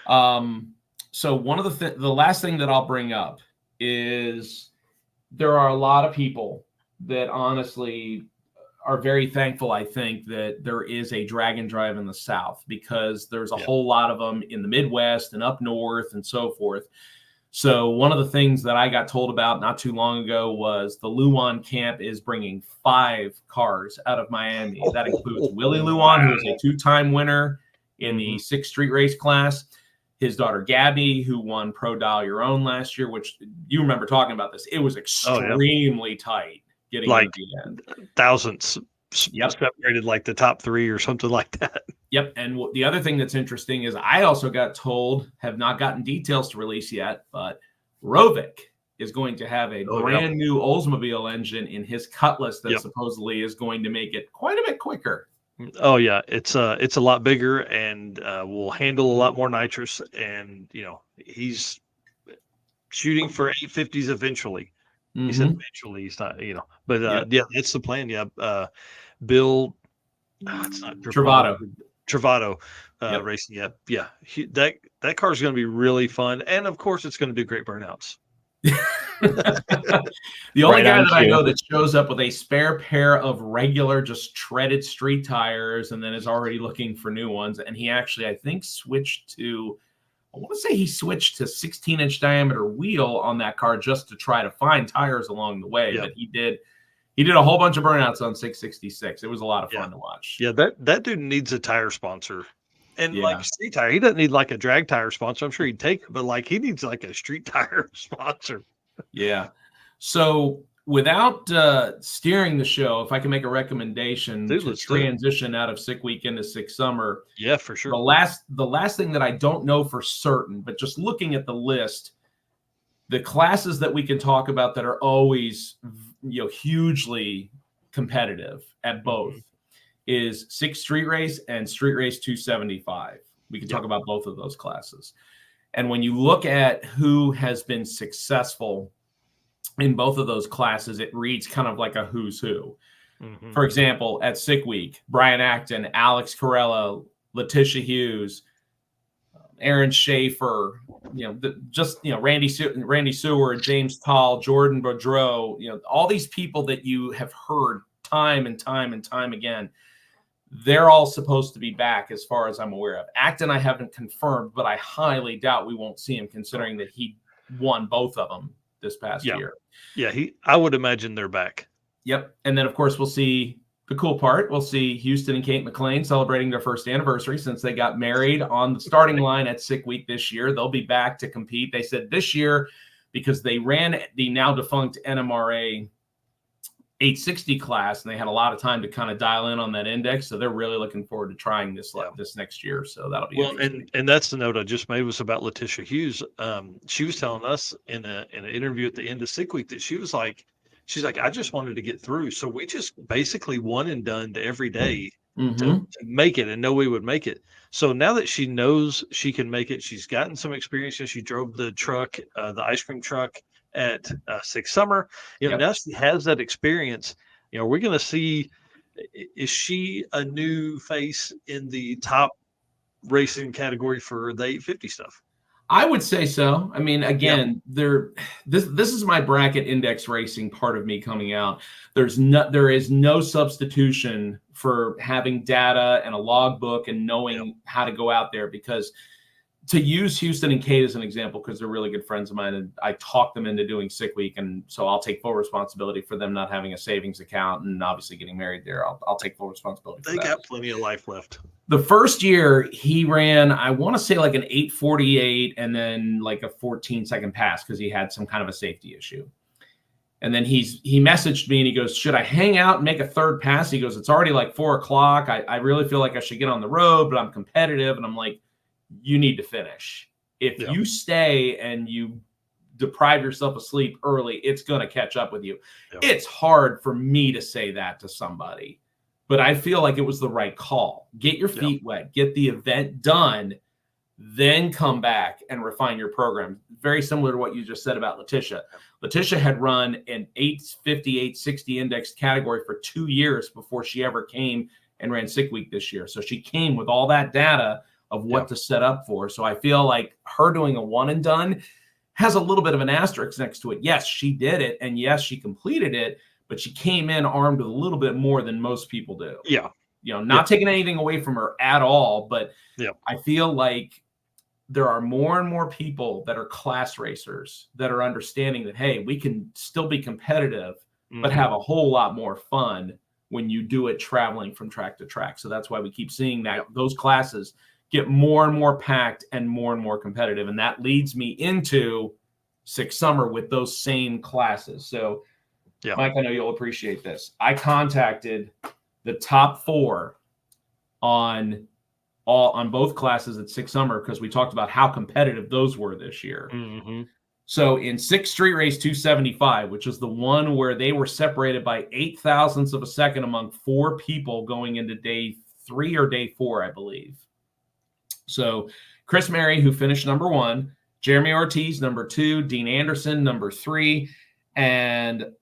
So one of the last thing that I'll bring up is there are a lot of people that honestly are very thankful, I think, that there is a drag and drive in the South because there's a whole lot of them in the Midwest and up north and so forth. So one of the things that I got told about not too long ago was the Luan camp is bringing 5 cars out of Miami. That includes Willie Luan, who is a 2-time winner in the 6 street race class. His daughter, Gabby, who won Pro Dial Your Own last year, which you remember talking about this. It was extremely tight. Getting like the end. Thousands separated like the top 3 or something like that. Yep. And the other thing that's interesting is I also got told, have not gotten details to release yet, but Rovic is going to have a brand new Oldsmobile engine in his Cutlass that supposedly is going to make it quite a bit quicker. Oh yeah, it's a lot bigger and will handle a lot more nitrous, and he's shooting for 850s eventually. He said eventually he's not, but that's the plan. Yeah. Bill, it's not Travato racing. Yeah. Yeah. That car is going to be really fun. And of course it's going to do great burnouts. The only guy that I know that shows up with a spare pair of regular, just treaded street tires and then is already looking for new ones. And he actually, I think, switched to 16-inch diameter wheel on that car just to try to find tires along the way. But he did a whole bunch of burnouts on 666. It was a lot of fun to watch. Yeah, that dude needs a tire sponsor. And like a street tire, he doesn't need like a drag tire sponsor. I'm sure he'd take it, but like he needs like a street tire sponsor. Yeah. So without steering the show, if I can make a recommendation to transition out of Sick Week into Sick Summer. Yeah, for sure. The last thing that I don't know for certain, but just looking at the list, the classes that we can talk about that are always, hugely competitive at both is 6 Street Race and Street Race 275. We can talk about both of those classes. And when you look at who has been successful in both of those classes, it reads kind of like a who's who. For example, at Sick Week, Brian Acton, Alex Corella, Letitia Hughes, Aaron Schaefer, Randy Seward, James Tall, Jordan Boudreau, all these people that you have heard time and time and time again, they're all supposed to be back as far as I'm aware of. Acton I haven't confirmed, but I highly doubt we won't see him considering that he won both of them this past year. Yeah, I would imagine they're back. Yep. And then, of course, we'll see the cool part. We'll see Houston and Kate McLean celebrating their first anniversary since they got married on the starting line at Sick Week this year. They'll be back to compete. They said this year, because they ran the now defunct NMRA 860 class, and they had a lot of time to kind of dial in on that index. So they're really looking forward to trying this this next year. So that'll be Well, interesting. and that's the note I just made was about Letitia Hughes. She was telling us in an interview at the end of Sick Week that she's like, I just wanted to get through. So we just basically one and done to every day to make it and know we would make it. So now that she knows she can make it, she's gotten some experience. And she drove the truck, the ice cream truck at Six Summer. Now she has that experience. We're going to see, is she a new face in the top racing category for the 850 stuff? I would say so. I mean, again, this is my bracket index racing part of me coming out. There is no substitution for having data and a logbook and knowing how to go out there, because to use Houston and Kate as an example, because they're really good friends of mine, and I talked them into doing Sick Week, and so I'll take full responsibility for them not having a savings account and obviously getting married there. I'll take full responsibility for that. They got plenty of life left. The first year he ran, I want to say like an 8:48 and then like a 14-second pass because he had some kind of a safety issue. And then he messaged me and he goes, should I hang out and make a third pass? He goes, it's already like 4 o'clock. I really feel like I should get on the road, but I'm competitive. And I'm like, you need to finish. If you stay and you deprive yourself of sleep early, it's going to catch up with you. It's hard for me to say that to somebody, but I feel like it was the right call. Get your feet wet, get the event done, then come back and refine your program. Very similar to what you just said about Letitia. Letitia had run an 850, 860 indexed category for 2 years before she ever came and ran Sick Week this year. So she came with all that data of what to set up for. So I feel like her doing a one and done has a little bit of an asterisk next to it. Yes, she did it, and yes, she completed it, but she came in armed with a little bit more than most people do. Not taking anything away from her at all, but I feel like there are more and more people that are class racers that are understanding that, hey, we can still be competitive, but have a whole lot more fun when you do it traveling from track to track. So that's why we keep seeing that those classes get more and more packed and more competitive. And that leads me into Six Summer with those same classes. So Mike, I know you'll appreciate this. I contacted the top 4 on both classes at Six Summer because we talked about how competitive those were this year. So in 6 Street Race 275, which is the one where they were separated by 8 thousandths of a second among 4 people going into day 3 or day 4, I believe. So Chris Mary, who finished number 1, Jeremy Ortiz, number 2, Dean Anderson, number 3, and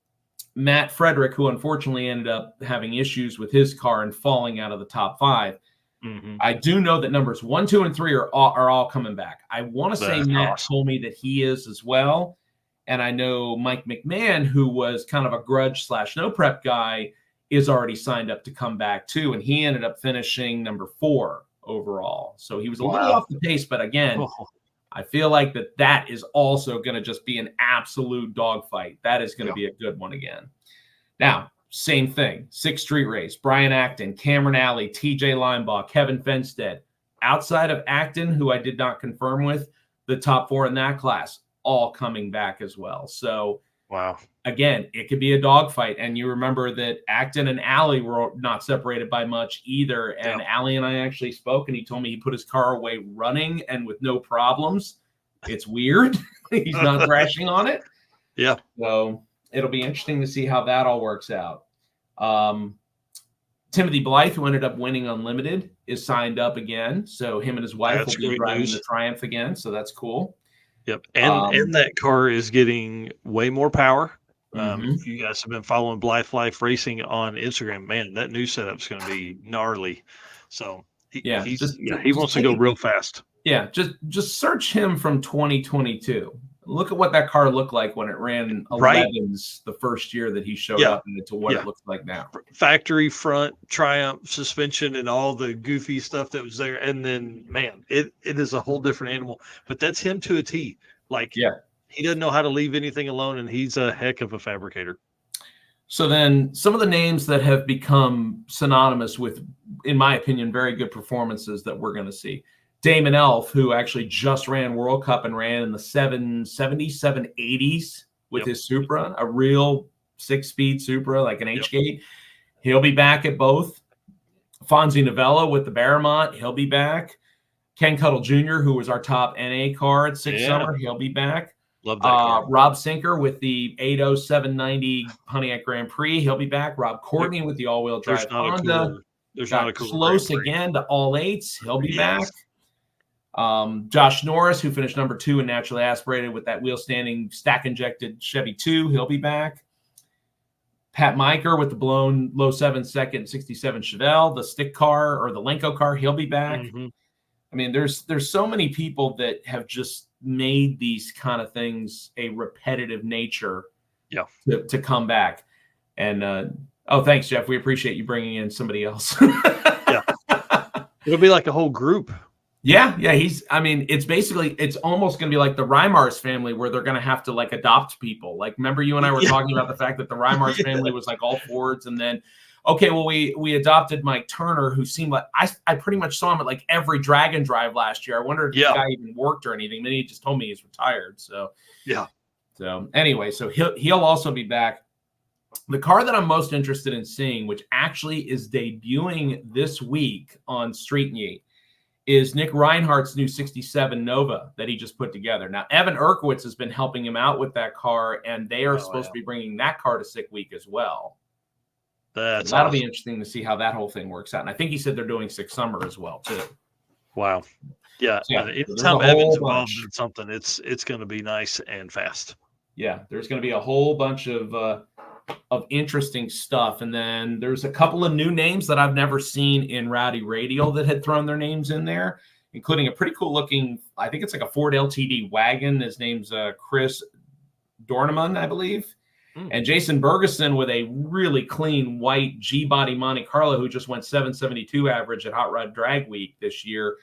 Matt Frederick, who unfortunately ended up having issues with his car and falling out of the top 5. I do know that numbers 1, 2, and 3 are all coming back. I want to say Matt told me that he is as well. And I know Mike McMahon, who was kind of a grudge/no prep guy, is already signed up to come back too. And he ended up finishing number 4 overall. So he was a little off the pace, but again, I feel like that is also going to just be an absolute dogfight. That is going to be a good one again. Now, same thing. 6 Street Race, Brian Acton, Cameron Alley, TJ Linebaugh, Kevin Fenstead. Outside of Acton, who I did not confirm with, the top 4 in that class, all coming back as well. So, again, it could be a dogfight. And you remember that Acton and Alley were not separated by much either. And Alley and I actually spoke, and he told me he put his car away running and with no problems. It's weird. He's not crashing on it. So it'll be interesting to see how that all works out. Timothy Blythe, who ended up winning Unlimited, is signed up again. So him and his wife will be driving the Triumph again. So that's cool. And that car is getting way more power. If you guys have been following Blythe Life Racing on Instagram, man, that new setup's going to be gnarly. So he wants to go real fast. Just search him from 2022. Look at what that car looked like when it ran 11s the first year that he showed up into what it looks like now. Factory front Triumph suspension and all the goofy stuff that was there. And then, man, it is a whole different animal. But that's him to a T. He doesn't know how to leave anything alone, and he's a heck of a fabricator. So then some of the names that have become synonymous with, in my opinion, very good performances that we're going to see. Damon Elf, who actually just ran World Cup and ran in the 770s, 780s with his Supra, a real 6-speed Supra, like an H-Gate. He'll be back at both. Fonzie Novello with the Baramont, he'll be back. Ken Cuttle Jr., who was our top NA car at Six Summer, he'll be back. Love that car. Rob Sinker with the 790 Pontiac Grand Prix, he'll be back. Rob Courtney with the all-wheel drive Honda. There's got not a cooler close again to all eights, he'll be back. Josh Norris, who finished number 2 and naturally aspirated with that wheel standing stack injected Chevy 2, he'll be back. Pat Miker with the blown low 7-second 67 Chevelle, the stick car or the Lenko car, he'll be back. I mean, there's so many people that have just made these kind of things a repetitive nature to come back. And thanks, Jeff. We appreciate you bringing in somebody else. It'll be like a whole group. Yeah. It's almost going to be like the Reimers family where they're going to have to like adopt people. Like, remember you and I were talking about the fact that the Reimers family was like all Fords, and then, okay, well, we adopted Mike Turner, who seemed like I pretty much saw him at like every Drag and Drive last year. I wondered if this guy even worked or anything. Then he just told me he's retired. So So anyway, so he'll also be back. The car that I'm most interested in seeing, which actually is debuting this week on Street Meet, is Nick Reinhardt's new 67 Nova that he just put together. Now, Evan Erkowitz has been helping him out with that car, and they are supposed to be bringing that car to Sick Week as well. That'll be interesting to see how that whole thing works out. And I think he said they're doing Sick Summer as well, too. Wow. Yeah. Anytime Evan's involved in something, it's going to be nice and fast. Yeah. There's going to be a whole bunch of interesting stuff. And then there's a couple of new names that I've never seen in Rowdy Radial that had thrown their names in there, including a pretty cool looking, I think it's like a Ford LTD wagon. His name's Chris Dorneman, I believe. And Jason Bergeson with a really clean white G-body Monte Carlo, who just went 772 average at Hot Rod Drag Week this year,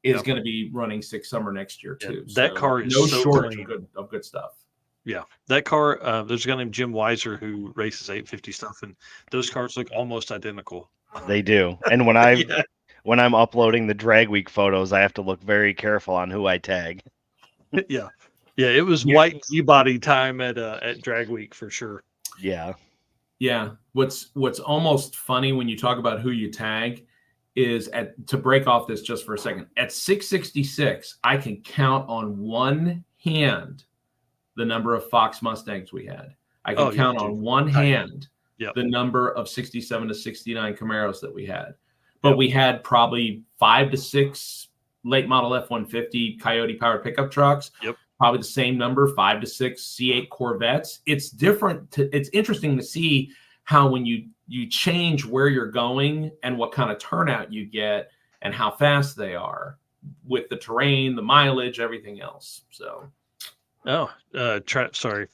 is going to be running Sick Summer next year too. That car is no so shortage clean. of good stuff. Yeah, that car. There's a guy named Jim Weiser who races 850 stuff, and those cars look almost identical. They do. And when I'm uploading the Drag Week photos, I have to look very careful on who I tag. Yeah, it was white G-body time at Drag Week for sure. Yeah. What's almost funny when you talk about who you tag is to break off this just for a second. At 666, I can count on one hand the number of Fox Mustangs we had. I can count on one hand the number of 67 to 69 Camaros that we had. But we had probably 5 to 6 late model F-150 Coyote powered pickup trucks. Probably the same number, 5 to 6 C8 Corvettes. It's different. It's interesting to see how when you change where you're going and what kind of turnout you get and how fast they are with the terrain, the mileage, everything else. So. Sorry.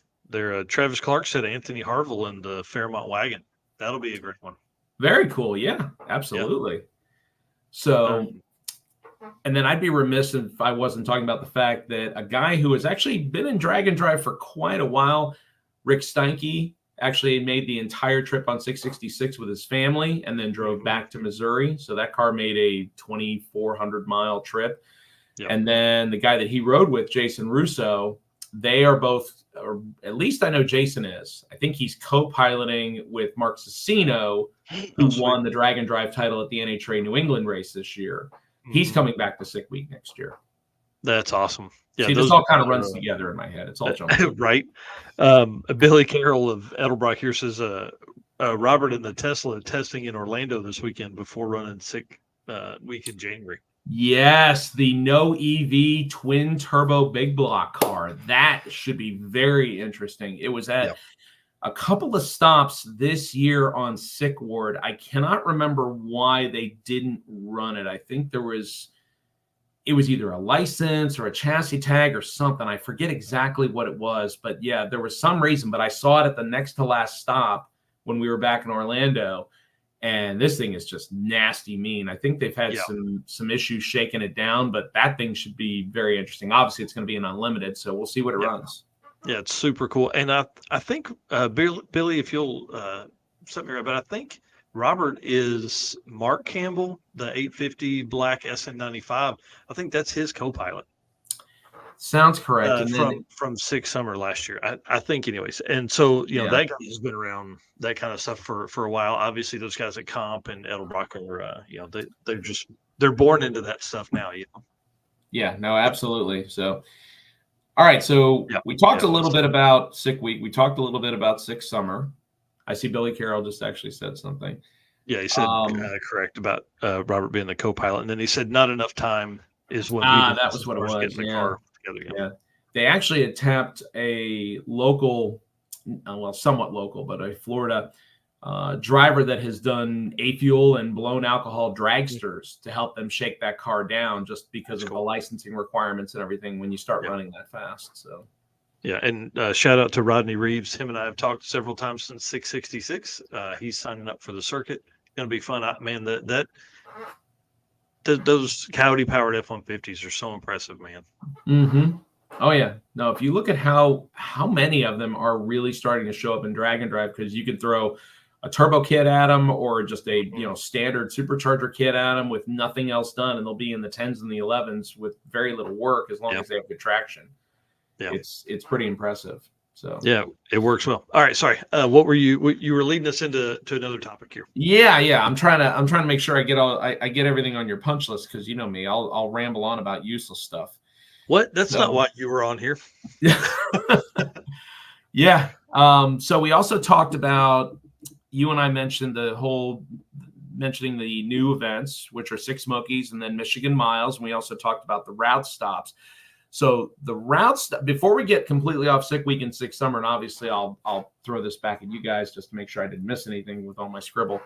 Travis Clark said Anthony Harville in the Fairmont wagon. That'll be a great one. Very cool. Yeah, absolutely. Yeah. So, and then I'd be remiss if I wasn't talking about the fact that a guy who has actually been in Drag and Drive for quite a while, Rick Steinke, actually made the entire trip on 666 with his family and then drove back to Missouri. So that car made a 2,400-mile trip. And then the guy that he rode with, Jason Russo, they are both, or at least I know Jason is. I think he's co-piloting with Mark Cicino, who won the Drag and Drive title at the NHRA New England race this year. He's coming back to Sick Week next year. That's awesome. Yeah, see, this all kind of runs together in my head. It's all jumping. Right. Billy Carroll of Edelbrock here says, Robert and the Tesla testing in Orlando this weekend before running Sick Week in January. Yes, the no EV twin turbo big block car. That should be very interesting. It was at a couple of stops this year on Sick Ward. I cannot remember why they didn't run it. I think it was either a license or a chassis tag or something. I forget exactly what it was, but yeah, there was some reason, but I saw it at the next to last stop when we were back in Orlando. And this thing is just nasty mean. I think they've had some issues shaking it down, but that thing should be very interesting. Obviously, it's going to be an unlimited, so we'll see what it runs. Yeah, it's super cool. And I think, Billy, if you'll set me right, but I think Robert is Mark Campbell, the 850 black SN95. I think that's his co-pilot. Sounds correct. And then from Six Summer last year, I think, anyways. And so that guy has been around that kind of stuff for a while. Obviously, those guys at Comp and Edelbrock are they're born into that stuff now. Yeah, no, absolutely. So, all right. So we talked a little bit about Sick Week. We talked a little bit about Six Summer. I see Billy Carroll just actually said something. Yeah, he said correct about Robert being the co-pilot, and then he said not enough time is when that was what it was. Getting the car together. Yeah, they actually had tapped a local, well, somewhat local, but a Florida driver that has done A-Fuel and blown alcohol dragsters to help them shake that car down, just because of the licensing requirements and everything when you start running that fast. So. Yeah, and shout out to Rodney Reeves. Him and I have talked several times since 666. He's signing up for the circuit. Going to be fun. Man, those Coyote powered F-150s are so impressive, man. Mm-hmm. Oh yeah. No, if you look at how many of them are really starting to show up in drag and drive, because you can throw a turbo kit at them or just a standard supercharger kit at them with nothing else done, and they'll be in the 10s and the 11s with very little work as long as they have good traction. Yeah, it's pretty impressive. So yeah, it works well. All right, sorry. What were you were leading us into another topic here? Yeah. I'm trying to make sure I get everything on your punch list, because you know me, I'll ramble on about useless stuff. What? That's not why you were on here. Yeah. So we also talked about, you and I mentioned mentioning the new events, which are Six Smokies and then Michigan Miles. And we also talked about the route stops. So the routes, before we get completely off Sick Week and Six Summer, and obviously I'll throw this back at you guys just to make sure I didn't miss anything with all my scribble.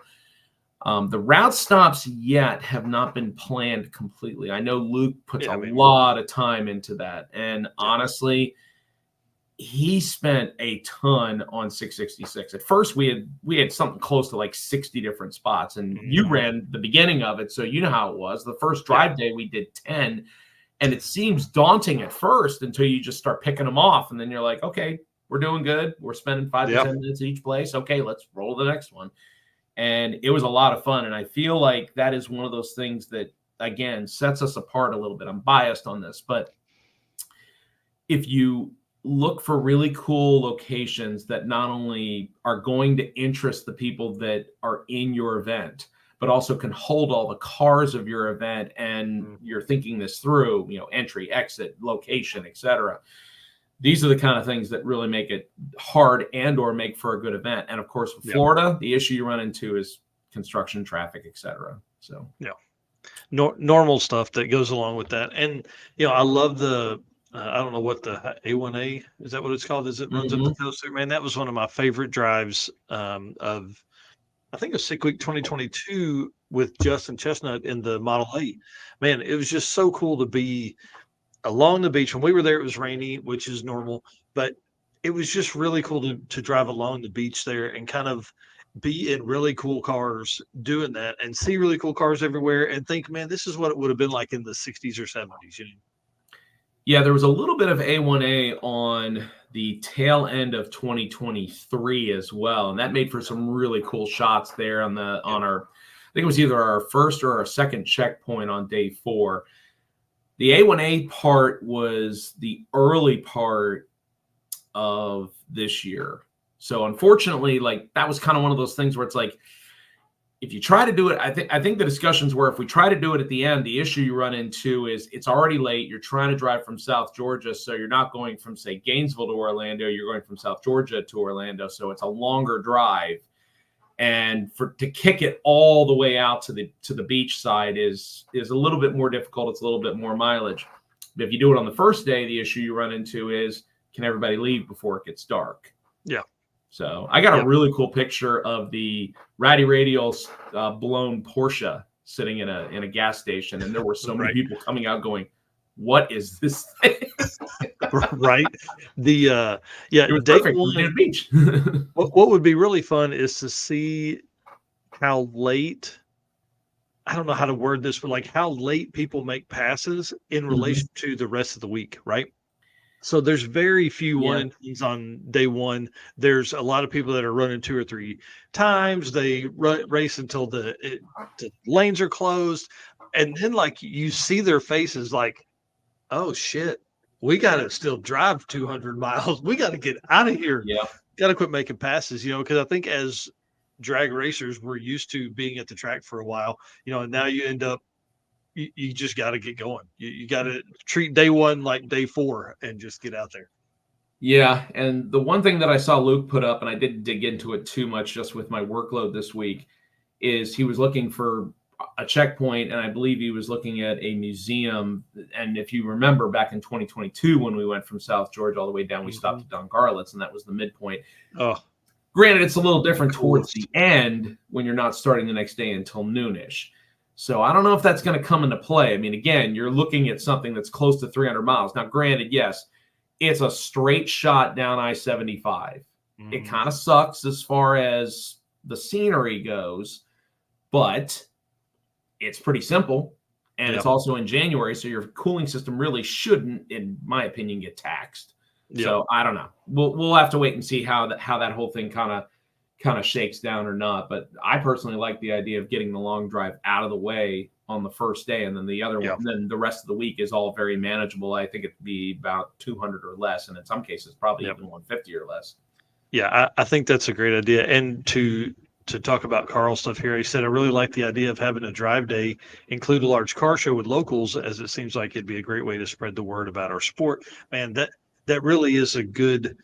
The route stops yet have not been planned completely. I know Luke puts a lot of time into that, and honestly, he spent a ton on 666. At first, we had something close to like 60 different spots, and you ran the beginning of it, so you know how it was. The first drive day, we did 10. And it seems daunting at first until you just start picking them off. And then you're like, okay, we're doing good. We're spending 5 to 10 minutes each place. Okay, let's roll the next one. And it was a lot of fun. And I feel like that is one of those things that, again, sets us apart a little bit. I'm biased on this, but if you look for really cool locations that not only are going to interest the people that are in your event, but also can hold all the cars of your event, and you're thinking this through, entry, exit, location, etc. These are the kind of things that really make it hard and or make for a good event. And of course, with Florida, the issue you run into is construction, traffic, etc. So normal stuff that goes along with that. And I love the I don't know what the A1A is, that what it's called? Is it runs up the coast there? Man, that was one of my favorite drives of, I think it was Sick Week 2022 with Justin Chestnut in the Model A. Man, it was just so cool to be along the beach. When we were there, it was rainy, which is normal, but it was just really cool to drive along the beach there and kind of be in really cool cars doing that and see really cool cars everywhere and think, man, this is what it would have been like in the 60s or 70s. Yeah, there was a little bit of A1A on the tail end of 2023 as well, and that made for some really cool shots there on our, I think it was either our first or our second checkpoint on day 4. The A1A part was the early part of this year. So unfortunately, like, that was kind of one of those things where it's like, if you try to do it, I think the discussions were, if we try to do it at the end, the issue you run into is it's already late. You're trying to drive from South Georgia, so you're not going from, say, Gainesville to Orlando. You're going from South Georgia to Orlando, so it's a longer drive. And to kick it all the way out to the beach side is a little bit more difficult. It's a little bit more mileage. But if you do it on the first day, the issue you run into is, can everybody leave before it gets dark? Yeah. So I got a really cool picture of the Ratty Radials blown Porsche sitting in a gas station, and there were so many people coming out going, "What is this thing?" Right. The it was perfect. The beach. What would be really fun is to see how late, I don't know how to word this, but like how late people make passes in relation to the rest of the week, right? So there's very few one-and-dones on day one. There's a lot of people that are running 2 or 3 times. They race until the lanes are closed. And then, like, you see their faces like, oh, shit, we got to still drive 200 miles. We got to get out of here. Yeah. Got to quit making passes, because I think as drag racers, we're used to being at the track for a while, and now you end up, you just got to get going. You got to treat day one like day 4 and just get out there. Yeah, and the one thing that I saw Luke put up, and I didn't dig into it too much just with my workload this week, is he was looking for a checkpoint, and I believe he was looking at a museum. And if you remember back in 2022, when we went from South Georgia all the way down, we stopped at Dungarlets, and that was the midpoint. Oh, granted, it's a little different towards the end when you're not starting the next day until noonish. So I don't know if that's going to come into play. I mean, again, you're looking at something that's close to 300 miles. Now, granted, yes, it's a straight shot down I-75. It kind of sucks as far as the scenery goes, but it's pretty simple. And it's also in January, so your cooling system really shouldn't, in my opinion, get taxed. So I don't know. We'll have to wait and see how that whole thing kind of shakes down or not. But I personally like the idea of getting the long drive out of the way on the first day, and then the other one, then the rest of the week is all very manageable. I think it'd be about 200 or less, and in some cases probably even 150 or less. Yeah, I think that's a great idea. And to talk about Carl stuff here, he said, I really like the idea of having a drive day include a large car show with locals, as it seems like it'd be a great way to spread the word about our sport. Man, that really is a good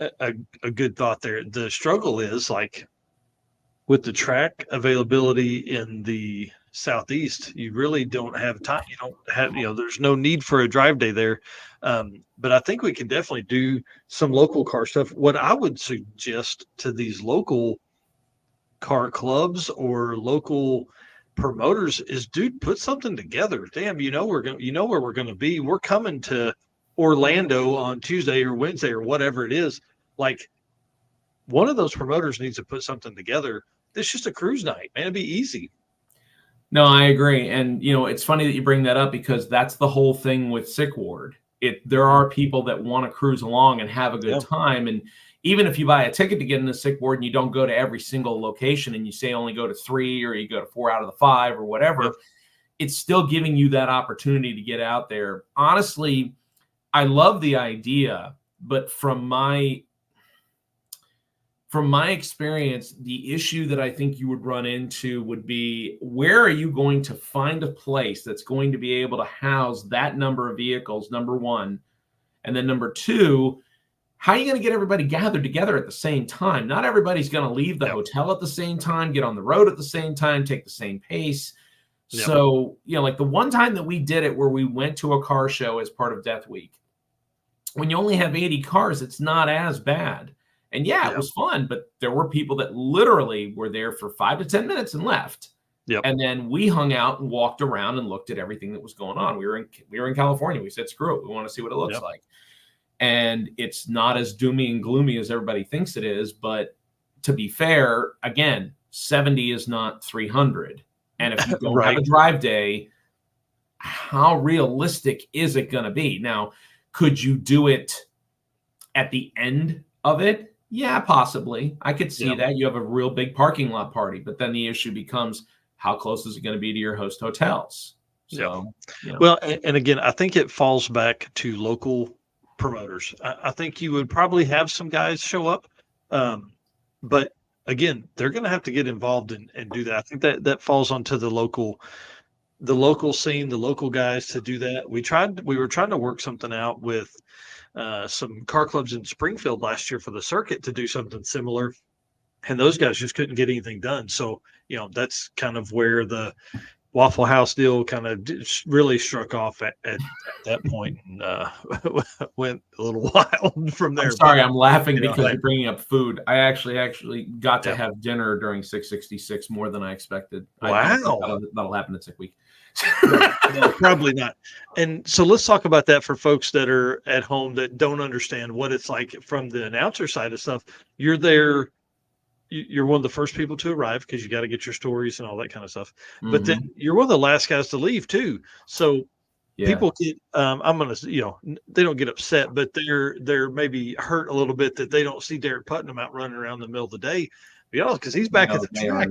thought there. The struggle is, like, with the track availability in the Southeast, you really don't have time. You don't have, there's no need for a drive day there. But I think we can definitely do some local car stuff. What I would suggest to these local car clubs or local promoters is, dude, put something together. Damn, where we're going to be. We're coming to Orlando on Tuesday or Wednesday or whatever it is. Like, one of those promoters needs to put something together. It's just a cruise night, man. It'd be easy. No, I agree. And, it's funny that you bring that up, because that's the whole thing with Sick Ward. There are people that want to cruise along and have a good time. And even if you buy a ticket to get in the Sick Ward and you don't go to every single location, and you say only go to 3 or you go to 4 out of the 5 or whatever, it's still giving you that opportunity to get out there. Honestly, I love the idea, but from my experience, the issue that I think you would run into would be, where are you going to find a place that's going to be able to house that number of vehicles, number one? And then number two, how are you going to get everybody gathered together at the same time? Not everybody's going to leave the hotel at the same time, get on the road at the same time, take the same pace. So, like the one time that we did it, where we went to a car show as part of Death Week, when you only have 80 cars, it's not as bad. And it was fun, but there were people that literally were there for 5 to 10 minutes and left. And then we hung out and walked around and looked at everything that was going on. We were in California. We said, screw it. We want to see what it looks like. And it's not as doomy and gloomy as everybody thinks it is. But to be fair, again, 70 is not 300. And if you don't have a drive day, how realistic is it going to be? Now, could you do it at the end of it? Yeah, possibly. I could see that. You have a real big parking lot party, but then the issue becomes, how close is it going to be to your host hotels? So, Well, and again, I think it falls back to local promoters. I think you would probably have some guys show up, but again, they're going to have to get involved and do that. I think that falls onto the local scene, the local guys to do that. We were trying to work something out with some car clubs in Springfield last year for the circuit to do something similar, and those guys just couldn't get anything done. So, that's kind of where the Waffle House deal kind of really struck off at that point, and went a little wild from there. I'm sorry, I'm laughing because you're bringing up food. I actually got to have dinner during 666 more than I expected. Wow. That'll happen at Sick Week. No, probably not. And so let's talk about that for folks that are at home that don't understand what it's like from the announcer side of stuff. You're there. You're one of the first people to arrive because you got to get your stories and all that kind of stuff. But then you're one of the last guys to leave too. So people get, I'm going to, they don't get upset, but they're maybe hurt a little bit that they don't see Derek Putnam out running around the middle of the day, because he's back at the track.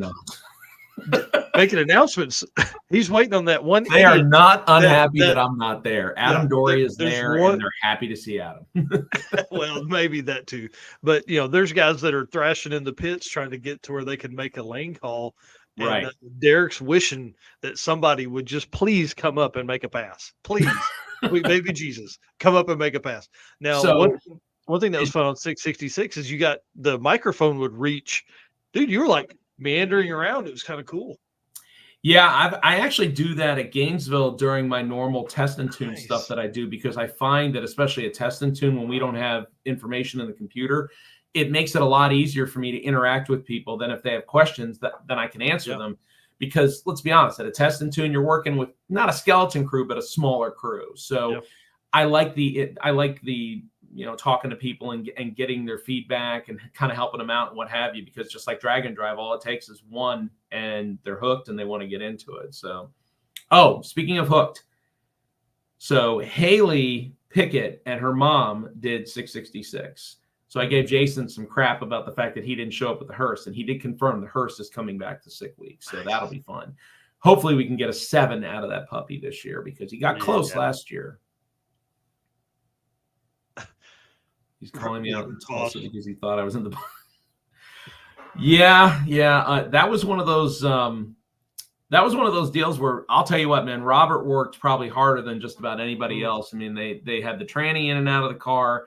making announcements. He's waiting on that one. They are not unhappy that that I'm not there. Adam Dory is there's there, one- and they're happy to see Adam. Well, maybe that too. But there's guys that are thrashing in the pits trying to get to where they can make a lane call. And Right. Derek's wishing that somebody would just please come up and make a pass. Please, baby Jesus, come up and make a pass. Now, So- one thing that was fun on 666 is you got the microphone would reach. Dude, you were like meandering around. It was kind of cool. Yeah, I actually do that at Gainesville during my normal test and tune stuff that I do, because I find that especially at test and tune, when we don't have information in the computer, it makes it a lot easier for me to interact with people than if they have questions then I can answer them. Because let's be honest, at a test and tune, you're working with not a skeleton crew, but a smaller crew. So I like the talking to people and getting their feedback and kind of helping them out and what have you, because just like drag and drive, all it takes is one and they're hooked and they want to get into it. So, speaking of hooked, so Haley Pickett and her mom did 666. So I gave Jason some crap about the fact that he didn't show up with the hearse, and he did confirm the hearse is coming back to sick week. So that'll be fun. Hopefully we can get a 7 out of that puppy this year, because he got close last year. He's calling me out in Tulsa because he thought I was in the. That was one of those. That was one of those deals where I'll tell you what, man. Robert worked probably harder than just about anybody else. I mean, they had the tranny in and out of the car.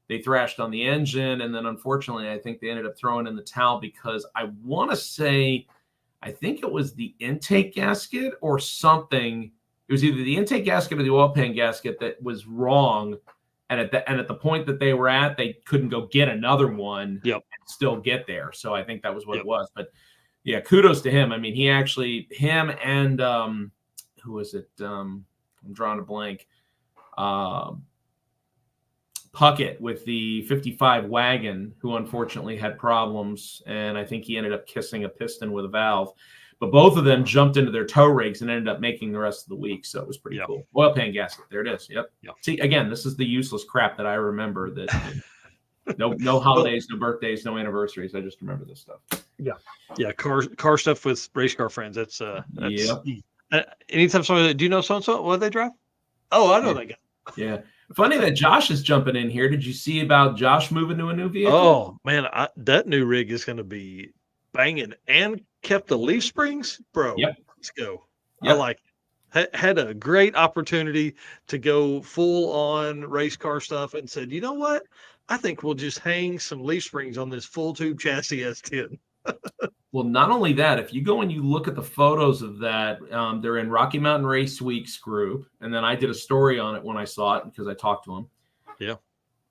They thrashed on the engine, and then unfortunately, I think they ended up throwing in the towel because I want to say, I think it was the intake gasket or something. It was either the intake gasket or the oil pan gasket that was wrong. And at the point that they were at, they couldn't go get another one and still get there. So I think that was what it was. But yeah, kudos to him. I mean, him and who was it? I'm drawing a blank. Puckett with the 55 wagon, who unfortunately had problems, and I think he ended up kissing a piston with a valve. But both of them jumped into their tow rigs and ended up making the rest of the week. So it was pretty cool. Oil pan gasket. There it is. Yep. See, again, this is the useless crap that I remember. That no holidays, no birthdays, no anniversaries. I just remember this stuff. Yeah. Car stuff with race car friends. That's anytime somebody, do you know so-and-so? What do they drive? Oh, I know that guy. Yeah. Funny that Josh is jumping in here. Did you see about Josh moving to a new vehicle? Oh, man. That new rig is going to be banging, and kept the leaf springs, bro. Let's go. I like it. Had a great opportunity to go full on race car stuff and said, you know what? I think we'll just hang some leaf springs on this full tube chassis S10. Well, not only that, if you go and you look at the photos of that, they're in Rocky Mountain Race Week's group. And then I did a story on it when I saw it because I talked to him. Yeah.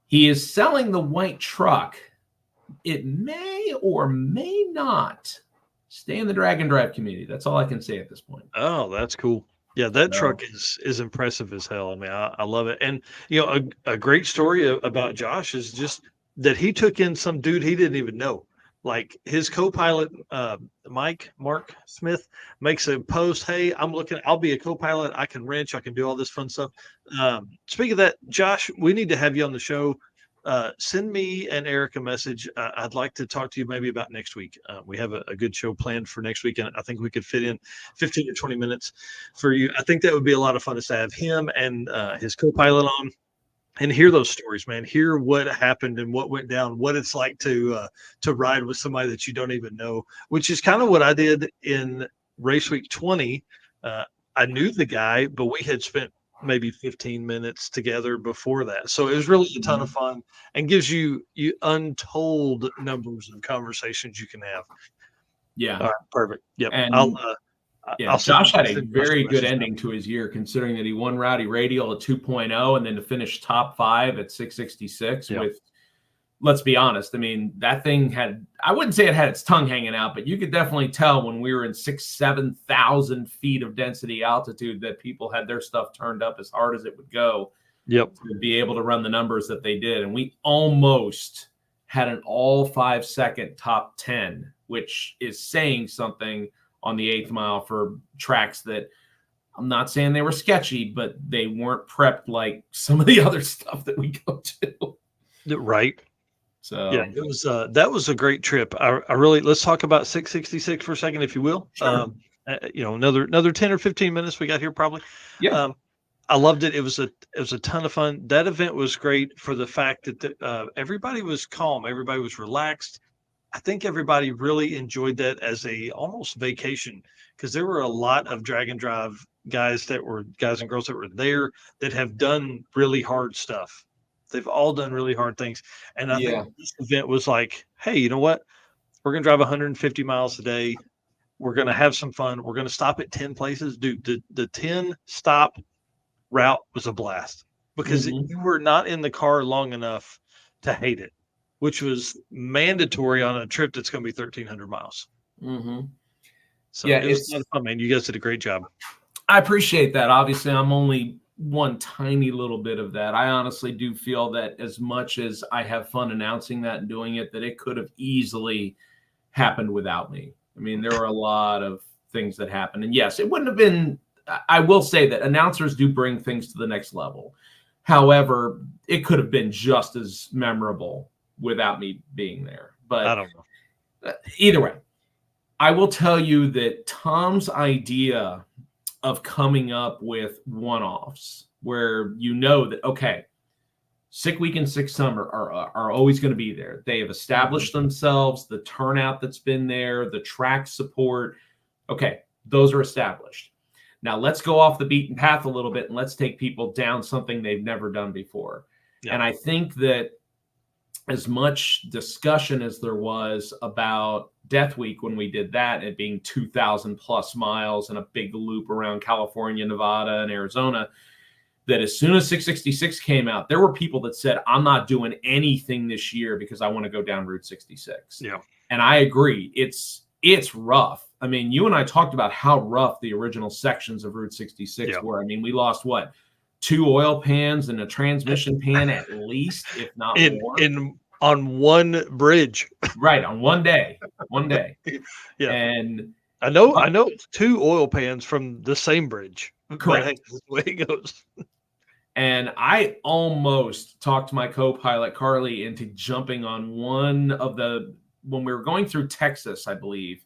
He is selling the white truck. It may or may not stay in the drag and drive community. That's all I can say at this point. Oh, that's cool. Yeah, that truck is impressive as hell. I mean, I love it. And, a great story about Josh is just that he took in some dude he didn't even know. Like his co-pilot, Mark Smith, makes a post. Hey, I'll be a co-pilot. I can wrench. I can do all this fun stuff. Speaking of that, Josh, we need to have you on the show. Send me and Eric a message. I'd like to talk to you maybe about next week. We have a good show planned for next week, and I think we could fit in 15 to 20 minutes for you. I think that would be a lot of fun to have him and his co-pilot on and hear those stories, man. Hear what happened and what went down, what it's like to ride with somebody that you don't even know, which is kind of what I did in Race Week 20. I knew the guy, but we had spent maybe 15 minutes together before that. So it was really a ton of fun and gives you untold numbers of conversations you can have. Yeah. All right, perfect. Yep. And Josh had a very good ending to his year, considering that he won Rowdy Radial at 2.0 and then to finish top 5 at 666 with, let's be honest, I mean, that thing had, I wouldn't say it had its tongue hanging out, but you could definitely tell when we were in 7,000 feet of density altitude that people had their stuff turned up as hard as it would go to be able to run the numbers that they did. And we almost had an all 5-second top 10, which is saying something on the 8th mile for tracks that I'm not saying they were sketchy, but they weren't prepped like some of the other stuff that we go to. Right. So Yeah, it was that was a great trip. I really let's talk about 666 for a second, if you will. sure. Another 10 or 15 minutes we got here probably. Yeah. Um, I loved it. It was a ton of fun. That event was great for the fact that everybody was calm, everybody was relaxed. I think everybody really enjoyed that as a almost vacation because there were a lot of drag and drive guys and girls that were there that have done really hard stuff. They've all done really hard things. And I think Yeah. this event was like, hey, you know what? We're going to drive 150 miles a day. We're going to have some fun. We're going to stop at 10 places. Dude, the 10 stop route was a blast because Hmm. you were not in the car long enough to hate it, which was mandatory on a trip that's going to be 1,300 miles. Hmm. So Yeah, it was a lot of fun, man. You guys did a great job. I appreciate that. Obviously, I'm only one tiny little bit of that. I honestly do feel that as much as I have fun announcing that and doing it, that it could have easily happened without me. I mean, there were a lot of things that happened. And yes, it wouldn't have been, I will say that announcers do bring things to the next level. However, it could have been just as memorable without me being there. I But don't know. either way, I will tell you that Tom's idea of coming up with one-offs where you know that, okay, Sick Week and Sick Summer are always going to be there. They have established themselves, the turnout that's been there, the track support. Okay, those are established. Now let's go off the beaten path a little bit and let's take people down something they've never done before. Yeah. And I think that as much discussion as there was about Death Week when we did that, it being 2,000 plus miles and a big loop around California, Nevada, and Arizona, that as soon as 666 came out, there were people that said, I'm not doing anything this year because I want to go down Route 66. Yeah. And I agree. It's rough. I mean, you and I talked about how rough the original sections of Route 66 Yeah. were. I mean, we lost what? 2 oil pans and a transmission pan at least, if not more. On one bridge. Right, on one day. Yeah. And I know it's 2 oil pans from the same bridge. Correct. But that's the way it goes. And I almost talked my co-pilot Carly into jumping on one of the, when we were going through Texas, I believe,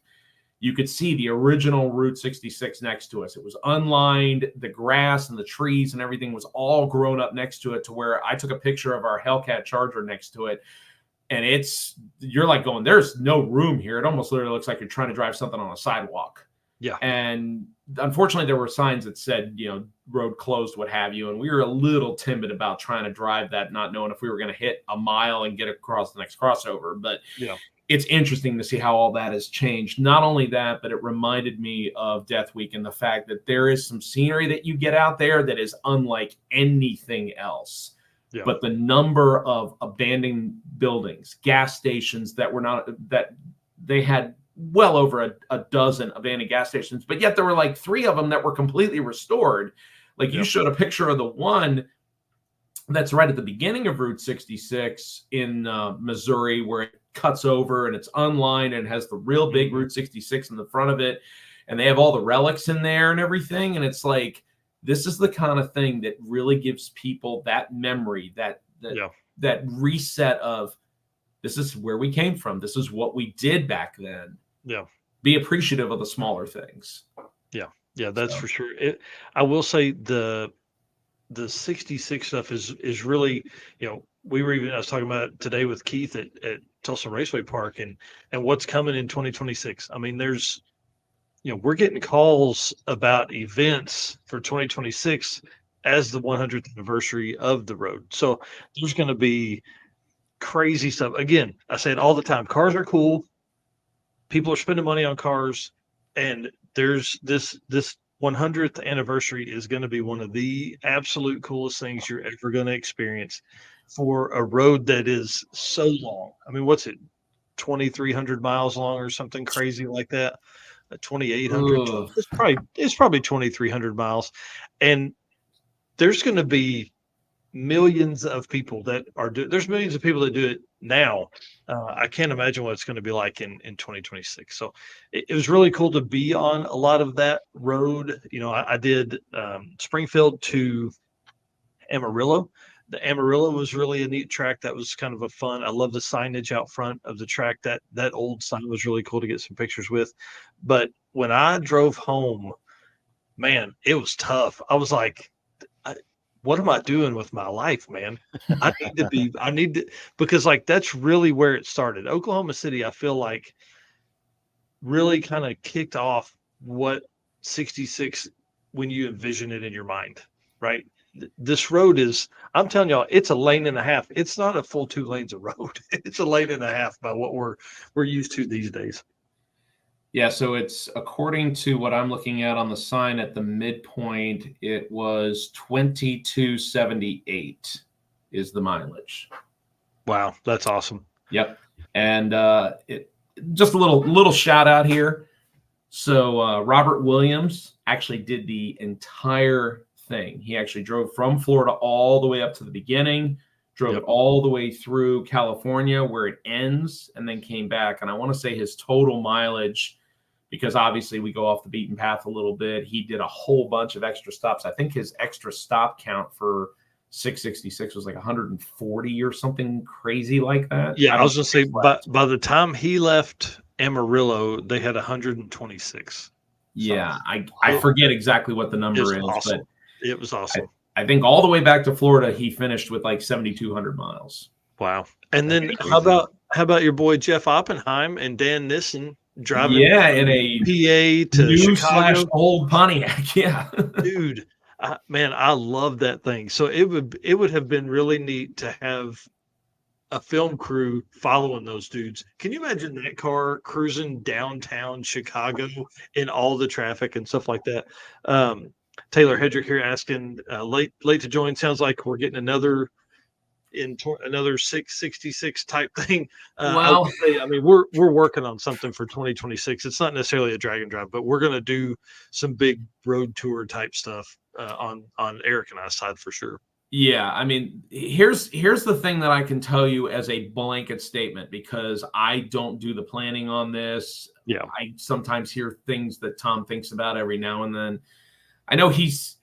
you could see the original Route 66 next to us. It was unlined, the grass and the trees and everything was all grown up next to it, to where I took a picture of our Hellcat Charger next to it. And you're like going, there's no room here. It almost literally looks like you're trying to drive something on a sidewalk. Yeah. And unfortunately, there were signs that said, road closed, what have you. And we were a little timid about trying to drive that, not knowing if we were going to hit a mile and get across the next crossover. But yeah, it's interesting to see how all that has changed. Not only that, but it reminded me of Death Week and the fact that there is some scenery that you get out there that is unlike anything else. Yeah. But the number of abandoned buildings, gas stations that they had well over a dozen abandoned gas stations, but yet there were like 3 of them that were completely restored. Like you showed a picture of the one that's right at the beginning of Route 66 in Missouri, where it cuts over and it's unlined and has the real big Route 66 in the front of it. And they have all the relics in there and everything. And it's like, this is the kind of thing that really gives people that memory, that reset of, this is where we came from. This is what we did back then. Yeah. Be appreciative of the smaller things. Yeah. Yeah, that's for sure. I will say the 66 stuff is really, I was talking about it today with Keith at Tulsa Raceway Park and what's coming in 2026. I mean, there's, we're getting calls about events for 2026 as the 100th anniversary of the road. So there's going to be crazy stuff. Again, I say it all the time. Cars are cool. People are spending money on cars, and there's this 100th anniversary is going to be one of the absolute coolest things you're ever going to experience for a road that is so long. I mean, what's it, 2,300 miles long or something crazy like that? 2,800. It's probably 2,300 miles, and there's going to be millions of people that there's millions of people that do it now. I can't imagine what it's going to be like in 2026. So it was really cool to be on a lot of that road. I did Springfield to Amarillo. The Amarillo was really a neat track. That was kind of a fun. I love the signage out front of the track. That old sign was really cool to get some pictures with. But when I drove home, man, it was tough. I was like, what am I doing with my life, man? I need to, because like that's really where it started. Oklahoma City, I feel like really kind of kicked off what 66 when you envision it in your mind, right? This road is, I'm telling y'all, it's a lane and a half. It's not a full 2 lanes of road. It's a lane and a half by what we're used to these days. Yeah, so it's according to what I'm looking at on the sign at the midpoint, it was 2278 is the mileage. Wow, that's awesome. Yep. And it just a little shout out here. So Robert Williams actually did the entire thing. He actually drove from Florida all the way up to the beginning, drove it all the way through California where it ends, and then came back. And I want to say his total mileage, because obviously we go off the beaten path a little bit, he did a whole bunch of extra stops. I think his extra stop count for 666 was like 140 or something crazy like that. Yeah, I was going to say, by the time he left Amarillo, they had 126. Yeah, I forget exactly what the number is, awesome. but it was awesome. I think all the way back to Florida, he finished with like 7,200 miles. Wow. And then how about your boy Jeff Oppenheim and Dan Nissen driving in a PA to Chicago old Pontiac? Yeah. Dude, man, I love that thing. So it would have been really neat to have a film crew following those dudes. Can you imagine that car cruising downtown Chicago in all the traffic and stuff like that? Taylor Hedrick here asking, late to join. Sounds like we're getting another 666 type thing. Well, I mean, we're working on something for 2026. It's not necessarily a drag and drive, but we're going to do some big road tour type stuff on Eric and I's side for sure. Yeah, I mean, here's the thing that I can tell you as a blanket statement, because I don't do the planning on this. Yeah, I sometimes hear things that Tom thinks about every now and then. I know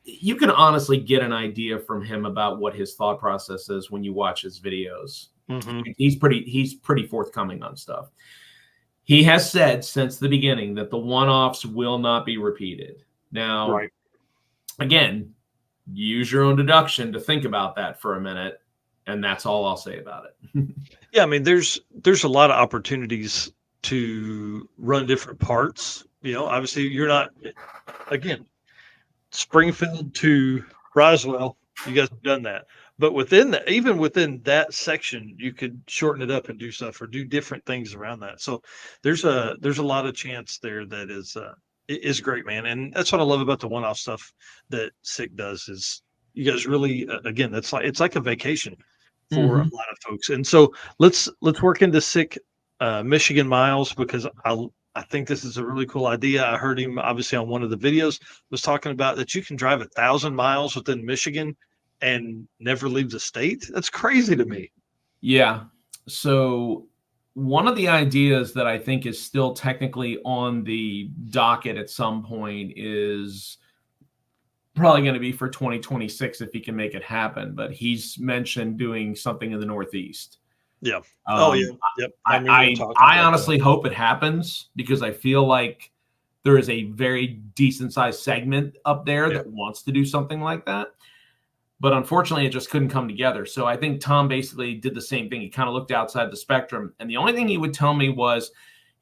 you can honestly get an idea from him about what his thought process is when you watch his videos. Mm-hmm. He's pretty forthcoming on stuff. He has said since the beginning that the one-offs will not be repeated. Now, right. Again, use your own deduction to think about that for a minute, and that's all I'll say about it. Yeah, I mean, there's a lot of opportunities to run different parts. You know, obviously you're not, again, Springfield to Roswell, you guys have done that. But even within that section, you could shorten it up and do stuff or do different things around that. So there's a lot of chance there that is great, man. And that's what I love about the one-off stuff that SICK does is you guys really, again, it's like a vacation for a lot of folks. And so let's work into SICK Michigan miles, because I think this is a really cool idea. I heard him obviously on one of the videos was talking about that you can drive 1,000 miles within Michigan and never leave the state. That's crazy to me. Yeah. So one of the ideas that I think is still technically on the docket at some point is probably going to be for 2026 if he can make it happen. But he's mentioned doing something in the Northeast. Yeah. Yep. I honestly hope it happens, because I feel like there is a very decent sized segment up there that wants to do something like that. But unfortunately, it just couldn't come together. So I think Tom basically did the same thing. He kind of looked outside the spectrum. And the only thing he would tell me was,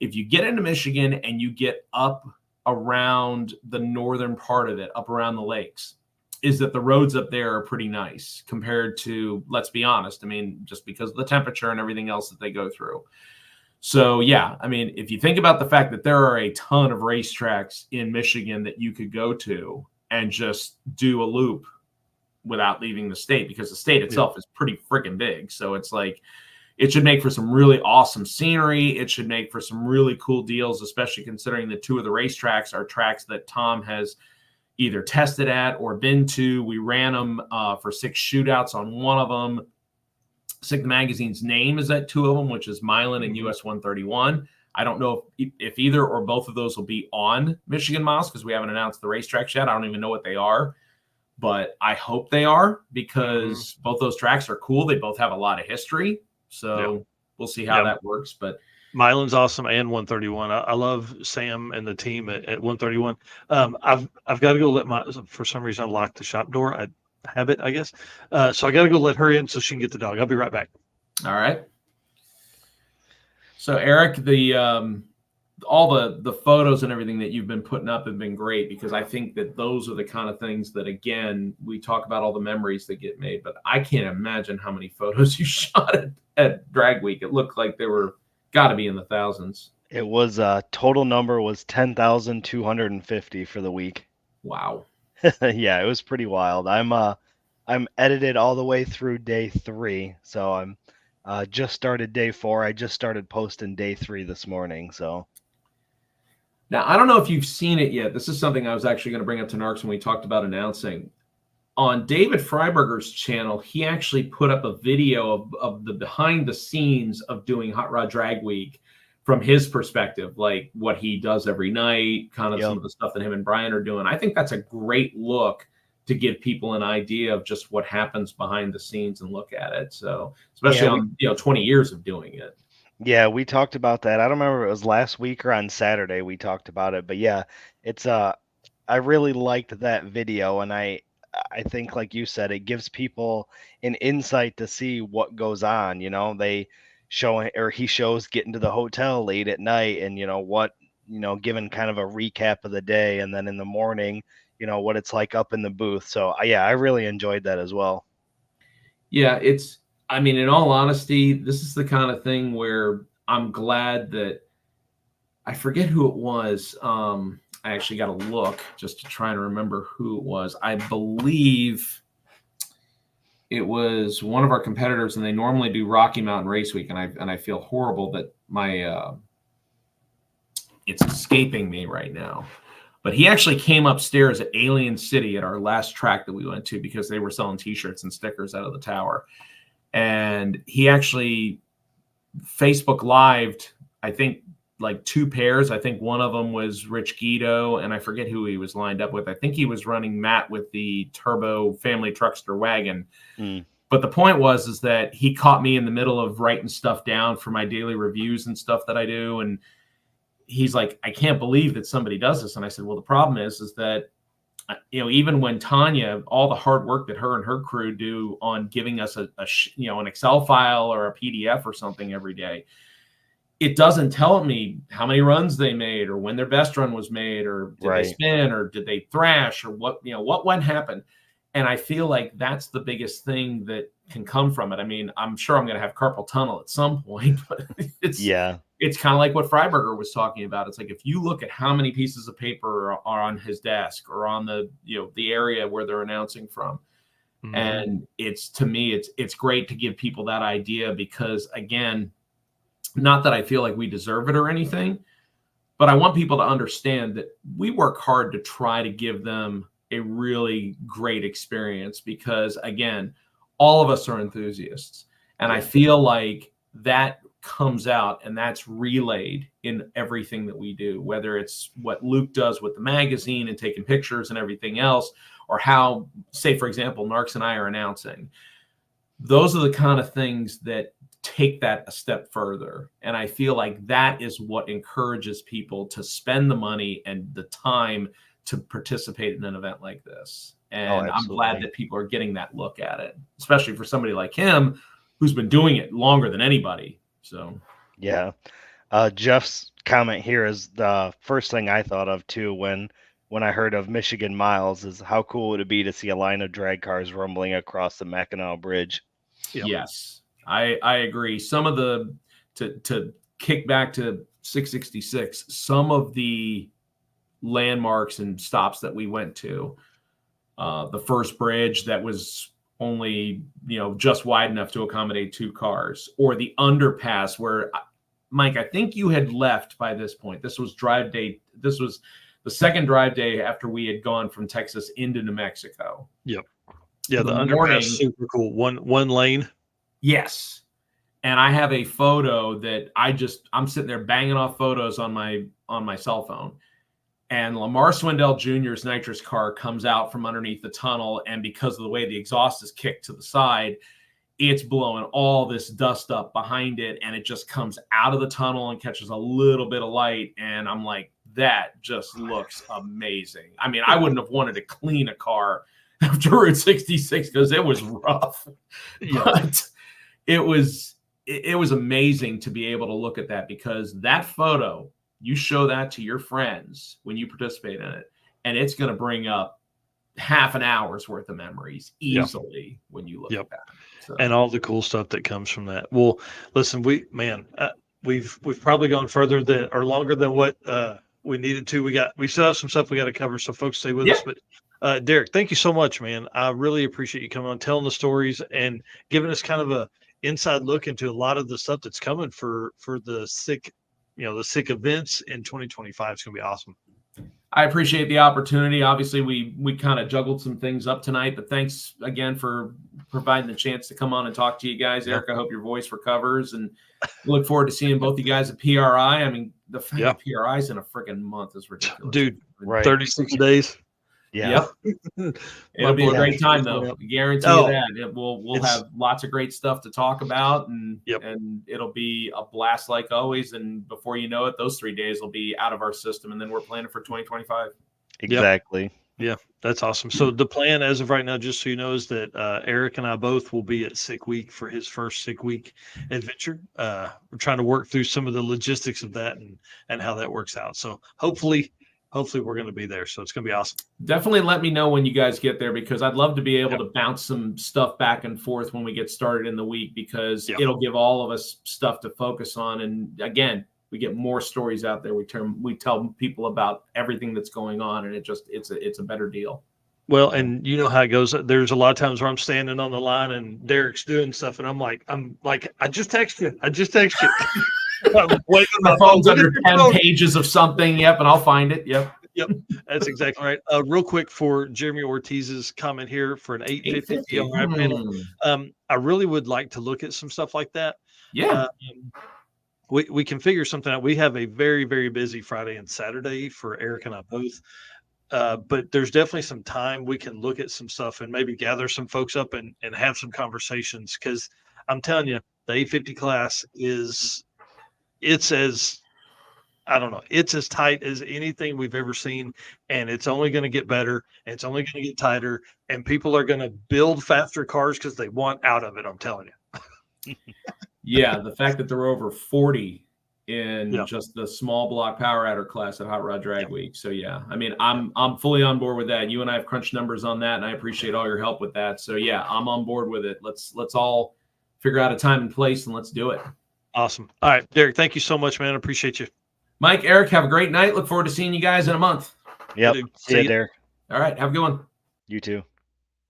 if you get into Michigan and you get up around the northern part of it, up around the lakes, is that the roads up there are pretty nice compared to, let's be honest, I mean, just because of the temperature and everything else that they go through. So, yeah, I mean, if you think about the fact that there are a ton of racetracks in Michigan that you could go to and just do a loop without leaving the state, because the state itself is pretty freaking big. So it's like, it should make for some really awesome scenery. It should make for some really cool deals, especially considering that two of the racetracks are tracks that Tom has either tested at or been to. We ran them for 6 shootouts on one of them. SICK the Magazine's name is at 2 of them, which is Milan and US 131. I don't know if either or both of those will be on Michigan miles, because we haven't announced the racetracks yet. I don't even know what they are. but I hope they are, because both those tracks are cool. They both have a lot of history. So we'll see how that works. But Milan's awesome, and 131. I love Sam and the team at 131. I've got to go for some reason, I locked the shop door. I have it, I guess. So I got to go let her in so she can get the dog. I'll be right back. All right. So Eric, all the photos and everything that you've been putting up have been great, because I think that those are the kind of things that, again, we talk about all the memories that get made, but I can't imagine how many photos you shot at Drag Week. It looked like they were got to be in the thousands. It was total number was 10,250 for the week. Wow. Yeah, it was pretty wild. I'm edited all the way through day 3, so I'm just started day 4. I just started posting day 3 this morning. So now, I don't know if you've seen it yet. This is something I was actually going to bring up to Narks when we talked about announcing. On David Freiberger's channel, he actually put up a video of the behind the scenes of doing Hot Rod Drag Week from his perspective, like what he does every night, kind of some of the stuff that him and Brian are doing. I think that's a great look to give people an idea of just what happens behind the scenes and look at it. So especially on 20 years of doing it. Yeah, we talked about that. I don't remember if it was last week or on Saturday we talked about it, but yeah, it's I really liked that video, and I think, like you said, it gives people an insight to see what goes on. They show, or he shows getting to the hotel late at night, and giving kind of a recap of the day, and then in the morning, what it's like up in the booth. So yeah, I really enjoyed that as well. Yeah, I mean, in all honesty, this is the kind of thing where I'm glad that I forget who it was. I actually got to look just to try and remember who it was. I believe it was one of our competitors, and they normally do Rocky Mountain Race Week, and I feel horrible that it's escaping me right now. But he actually came upstairs at Alien City at our last track that we went to, because they were selling T-shirts and stickers out of the tower. And he actually Facebook Lived, I think, like 2 pairs. I think one of them was Rich Guido, and I forget who he was lined up with. I think he was running Matt with the Turbo Family Truckster wagon. But the point is that he caught me in the middle of writing stuff down for my daily reviews and stuff that I do. And he's like, I can't believe that somebody does this. And I said, well, the problem is that, even when Tanya, all the hard work that her and her crew do on giving us an Excel file or a PDF or something every day, it doesn't tell me how many runs they made, or when their best run was made, or did they spin, or did they thrash, or what happened. And I feel like that's the biggest thing that can come from it. I mean, I'm sure I'm going to have carpal tunnel at some point, but it's kind of like what Freiberger was talking about. It's like, if you look at how many pieces of paper are on his desk, or on the area where they're announcing from. And to me, it's great to give people that idea, because, again, not that I feel like we deserve it or anything, but I want people to understand that we work hard to try to give them a really great experience, because, again, all of us are enthusiasts. And I feel like that comes out, and that's relayed in everything that we do, whether it's what Luke does with the magazine and taking pictures and everything else, or how, say, for example, Narks and I are announcing. Those are the kind of things that take that a step further. And I feel like that is what encourages people to spend the money and the time to participate in an event like this. And I'm glad that people are getting that look at it, especially for somebody like him, who's been doing it longer than anybody. So, yeah. Jeff's comment here is the first thing I thought of too when I heard of Michigan Miles, is how cool would it be to see a line of drag cars rumbling across the Mackinac Bridge? Yes, I agree. Some of to kick back to 666, some of the landmarks and stops that we went to, the first bridge that was only just wide enough to accommodate 2 cars, or the underpass where, Mike, I think you had left by this point. This was drive day. This was the second drive day after we had gone from Texas into New Mexico. Yep. Yeah, the underpass, super cool. One lane. Yes. And I have a photo that I'm sitting there banging off photos on my cell phone. And Lamar Swindell Jr.'s nitrous car comes out from underneath the tunnel, and because of the way the exhaust is kicked to the side, it's blowing all this dust up behind it, and it just comes out of the tunnel and catches a little bit of light. And I'm like, that just looks amazing. I mean, I wouldn't have wanted to clean a car after Route 66 because it was rough, but it was amazing to be able to look at that, because that photo, you show that to your friends when you participate in it, and it's going to bring up half an hour's worth of memories easily when you look at that. So. And all the cool stuff that comes from that. Well, listen, we've probably gone further than or longer than what we needed to. We still have some stuff we got to cover, so folks stay with us. But Derek, thank you so much, man. I really appreciate you coming on, telling the stories, and giving us kind of a inside look into a lot of the stuff that's coming for the SICK, the SICK events in 2025. It's going to be awesome. I appreciate the opportunity. Obviously, we kind of juggled some things up tonight, but thanks again for providing the chance to come on and talk to you guys. Eric, I hope your voice recovers, and look forward to seeing both you guys at PRI. I mean, the fact that PRI is in a freaking month is ridiculous. Dude, 36 days. Yeah. It'll be a great time, though. I guarantee you that. We'll have lots of great stuff to talk about, and it'll be a blast like always. And before you know it, those 3 days will be out of our system, and then we're planning for 2025. Exactly. Yeah, that's awesome. So the plan as of right now, just so you know, is that Eric and I both will be at SICK Week for his first SICK Week adventure. We're trying to work through some of the logistics of that and how that works out. So hopefully we're going to be there. So it's going to be awesome. Definitely let me know when you guys get there, because I'd love to be able to bounce some stuff back and forth when we get started in the week, because it'll give all of us stuff to focus on. And again, we get more stories out there. We tell people about everything that's going on, and it's a better deal. Well, and you know how it goes. There's a lot of times where I'm standing on the line and Derek's doing stuff, and I'm like, I just texted you. My phone's under 10 pages of something. Yep, and I'll find it. Yep, that's exactly right. Real quick for Jeremy Ortiz's comment here for an 850 I really would like to look at some stuff like that. Yeah. We can figure something out. We have a very, very busy Friday and Saturday for Eric and I both. But there's definitely some time we can look at some stuff and maybe gather some folks up and have some conversations. Because I'm telling you, the 850 class it's as tight as anything we've ever seen, and it's only going to get better, and it's only going to get tighter, and people are going to build faster cars because they want out of it. I'm telling you. Yeah, the fact that there were over 40 in just the small block power adder class at Hot Rod Drag Week. So yeah, I mean, I'm fully on board with that. You and I have crunched numbers on that, and I appreciate all your help with that. So yeah, I'm on board with it. Let's all figure out a time and place, and let's do it. Awesome. All right, Derek, thank you so much, man. I appreciate you. Mike, Eric, have a great night. Look forward to seeing you guys in a month. Yep. See you, Derek. All right, have a good one. You too.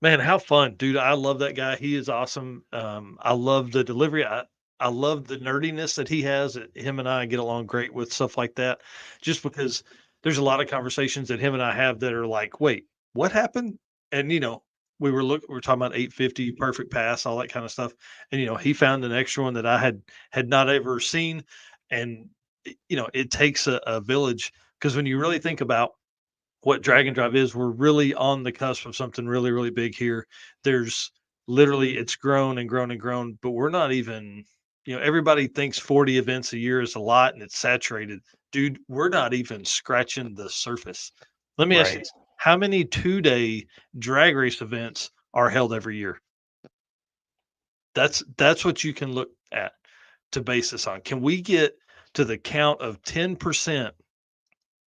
Man, how fun, dude. I love that guy. He is awesome. I love the delivery. I love the nerdiness that he has. Him and I get along great with stuff like that, just because there's a lot of conversations that him and I have that are like, wait, what happened? And, we were talking about 850 perfect pass, all that kind of stuff. And, he found an extra one that I had not ever seen. And, it takes a village, because when you really think about what drag and drive is, we're really on the cusp of something really, really big here. There's literally, it's grown and grown and grown, but we're not even, everybody thinks 40 events a year is a lot and it's saturated. Dude, we're not even scratching the surface. Let me ask you this. How many 2-day drag race events are held every year? That's what you can look at to base this on. Can we get to the count of 10%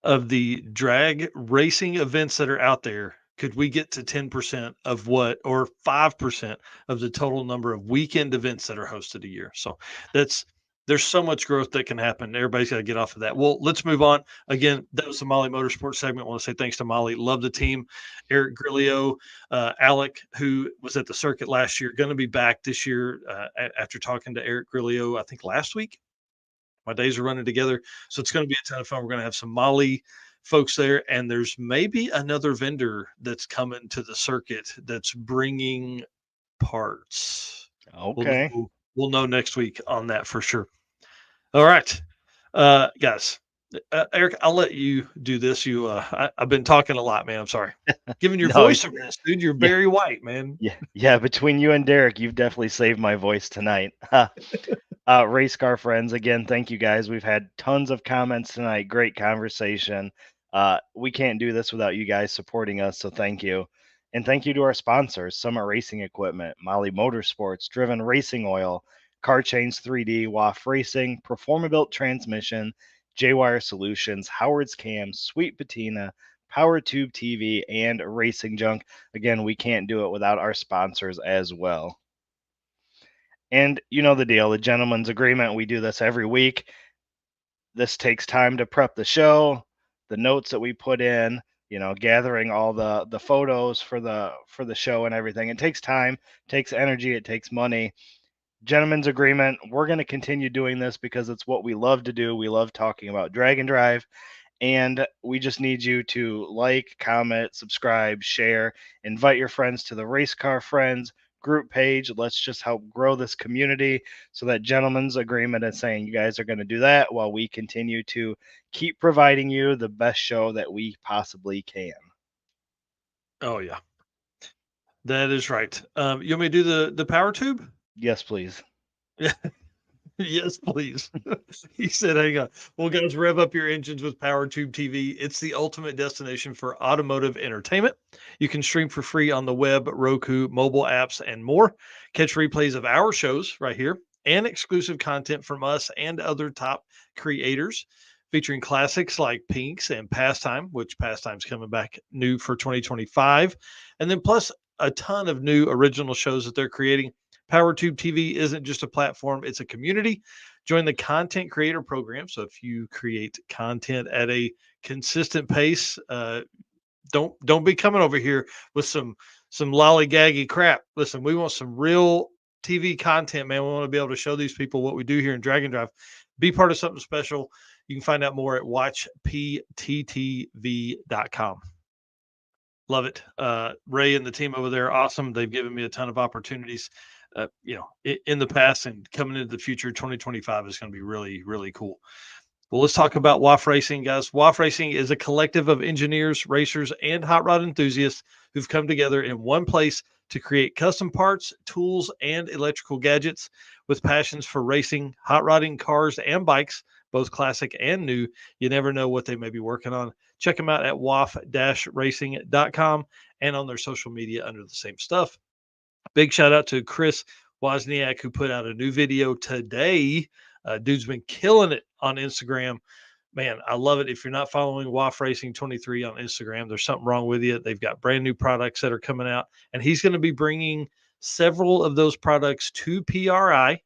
of the drag racing events that are out there? Could we get to 10% of or 5% of the total number of weekend events that are hosted a year? So there's so much growth that can happen. Everybody's got to get off of that. Well, let's move on. Again, that was the Molly Motorsports segment. I want to say thanks to Molly. Love the team. Eric Grillo, Alec, who was at the circuit last year, going to be back this year after talking to Eric Grillo, I think last week. My days are running together. So it's going to be a ton of fun. We're going to have some Molly folks there, and there's maybe another vendor that's coming to the circuit that's bringing parts. Okay. We'll know next week on that for sure. All right, guys, Eric, I'll let you do this. I've been talking a lot, man. I'm sorry. Giving your No, voice a rest, dude. You're yeah, Barry White, man. yeah. Between you and Derek, you've definitely saved my voice tonight. Race car friends, again, thank you guys. We've had tons of comments tonight. Great conversation. We can't do this without you guys supporting us, so thank you. And thank you to our sponsors: Summit Racing Equipment, Molly Motorsports, Driven Racing Oil, Car Chains 3D, WAF Racing, Performabuilt Transmission, J-Wire Solutions, Howard's Cam, Sweet Patina, Power Tube TV, and Racing Junk. Again, we can't do it without our sponsors as well. And you know the deal, the gentleman's agreement. We do this every week. This takes time to prep the show, the notes that we put in, gathering all the photos for the show and everything. It takes time, takes energy, it takes money. Gentleman's agreement. We're going to continue doing this because it's what we love to do. We love talking about Drag and Drive, and we just need you to like, comment, subscribe, share, invite your friends to the Race Car Friends group page. Let's just help grow this community. So that gentleman's agreement is saying you guys are going to do that while we continue to keep providing you the best show that we possibly can. Oh yeah, that is right. You want me to do the power tube? Yes, please. Yes, please. He said, hang on. Well, guys, rev up your engines with PowerTube TV. It's the ultimate destination for automotive entertainment. You can stream for free on the web, Roku, mobile apps, and more. Catch replays of our shows right here and exclusive content from us and other top creators featuring classics like Pinks and Pastime, which Pastime's coming back new for 2025. And then plus a ton of new original shows that they're creating. PowerTube TV isn't just a platform, it's a community. Join the content creator program. So if you create content at a consistent pace, don't be coming over here with some lollygaggy crap. Listen, we want some real TV content, man. We want to be able to show these people what we do here in Drag and Drive. Be part of something special. You can find out more at watchpttv.com. Love it. Ray and the team over there, awesome. They've given me a ton of opportunities, in the past, and coming into the future. 2025 is going to be really, really cool. Well, let's talk about WAF Racing, guys. WAF Racing is a collective of engineers, racers, and hot rod enthusiasts who've come together in one place to create custom parts, tools, and electrical gadgets with passions for racing, hot rodding, cars, and bikes, both classic and new. You never know what they may be working on. Check them out at waf-racing.com and on their social media under the same stuff. Big shout out to Chris Wozniak, who put out a new video today. Dude's been killing it on Instagram. Man, I love it. If you're not following WAF Racing 23 on Instagram, there's something wrong with you. They've got brand new products that are coming out, and he's going to be bringing several of those products to PRI.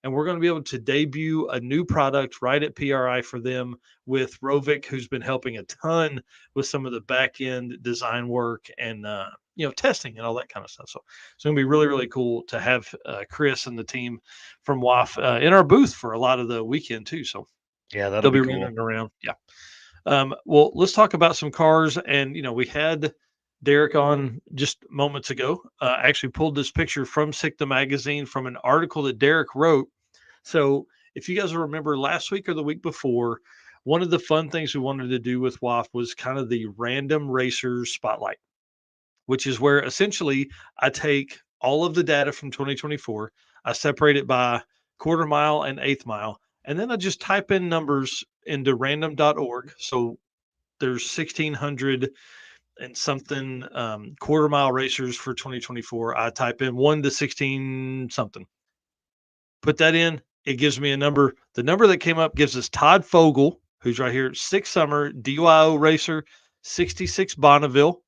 And we're going to be able to debut a new product right at PRI for them with Rovic, who's been helping a ton with some of the back end design work and testing and all that kind of stuff. So it's going to be really, really cool to have Chris and the team from WAF in our booth for a lot of the weekend too. So Yeah, that'll they'll be be cool. running around. Yeah. Well, let's talk about some cars. And we had Derek on just moments ago. I actually pulled this picture from Sick the Magazine from an article that Derek wrote. So if you guys remember last week or the week before, one of the fun things we wanted to do with WAF was kind of the random racers spotlight, which is where essentially I take all of the data from 2024, I separate it by quarter mile and eighth mile, and then I just type in numbers into random.org. So there's 1,600 and something quarter mile racers for 2024. I type in 1 to 16 something, put that in. It gives me a number. The number that came up gives us Todd Fogel, who's right here, 6 summer DYO racer, 66 Bonneville.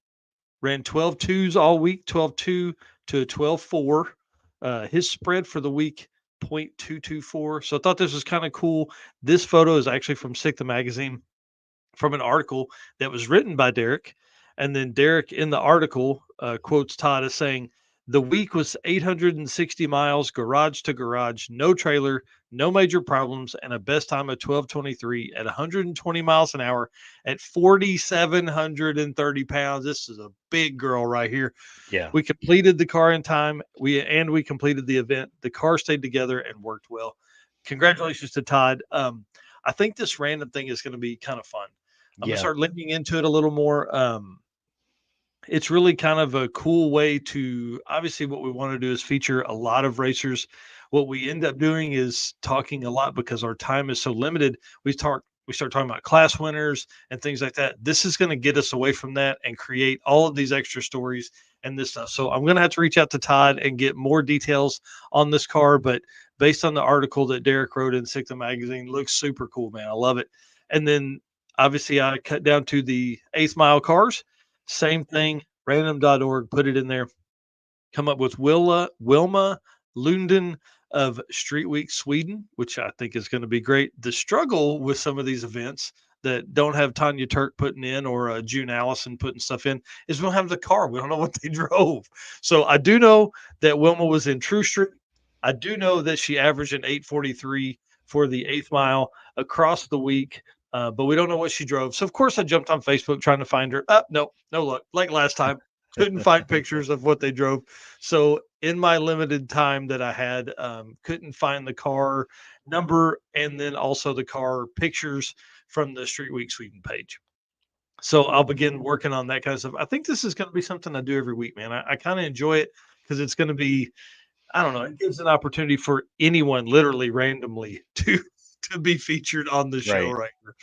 Ran 12.2s all week, 12.2 to a 12.4. His spread for the week, 0.224. So I thought this was kind of cool. This photo is actually from Sick the Magazine, from an article that was written by Derek. And then Derek in the article quotes Todd as saying, the week was 860 miles, garage to garage, no trailer, no major problems, and a best time of 12:23 at 120 miles an hour at 4,730 pounds. This is a big girl right here. Yeah. We completed the car in time. We completed the event. The car stayed together and worked well. Congratulations to Todd. I think this random thing is going to be kind of fun. I'm gonna Yeah. start looking into it a little more. It's really kind of a cool way to, obviously, what we want to do is feature a lot of racers. What we end up doing is talking a lot because our time is so limited. We start talking about class winners and things like that. This is going to get us away from that and create all of these extra stories and this stuff. So I'm going to have to reach out to Todd and get more details on this car. But based on the article that Derek wrote in SICTA magazine, looks super cool, man. I love it. And then obviously I cut down to the 8th mile cars. Same thing, random.org, put it in there. Come up with Wilma Lunden of Street Week Sweden, which I think is going to be great. The struggle with some of these events that don't have Tanya Turk putting in or June Allison putting stuff in is we don't have the car. We don't know what they drove. So I do know that Wilma was in True Street. I do know that she averaged an 8:43 for the 8th mile across the week. But we don't know what she drove. So of course I jumped on Facebook trying to find her. No, no luck. Like last time, couldn't find pictures of what they drove. So in my limited time that I had, couldn't find the car number and then also the car pictures from the Street Week Sweden page. So I'll begin working on that kind of stuff. I think this is going to be something I do every week, man. I kind of enjoy it because it's going to be, I don't know, it gives an opportunity for anyone literally randomly to be featured on the show Right. right here.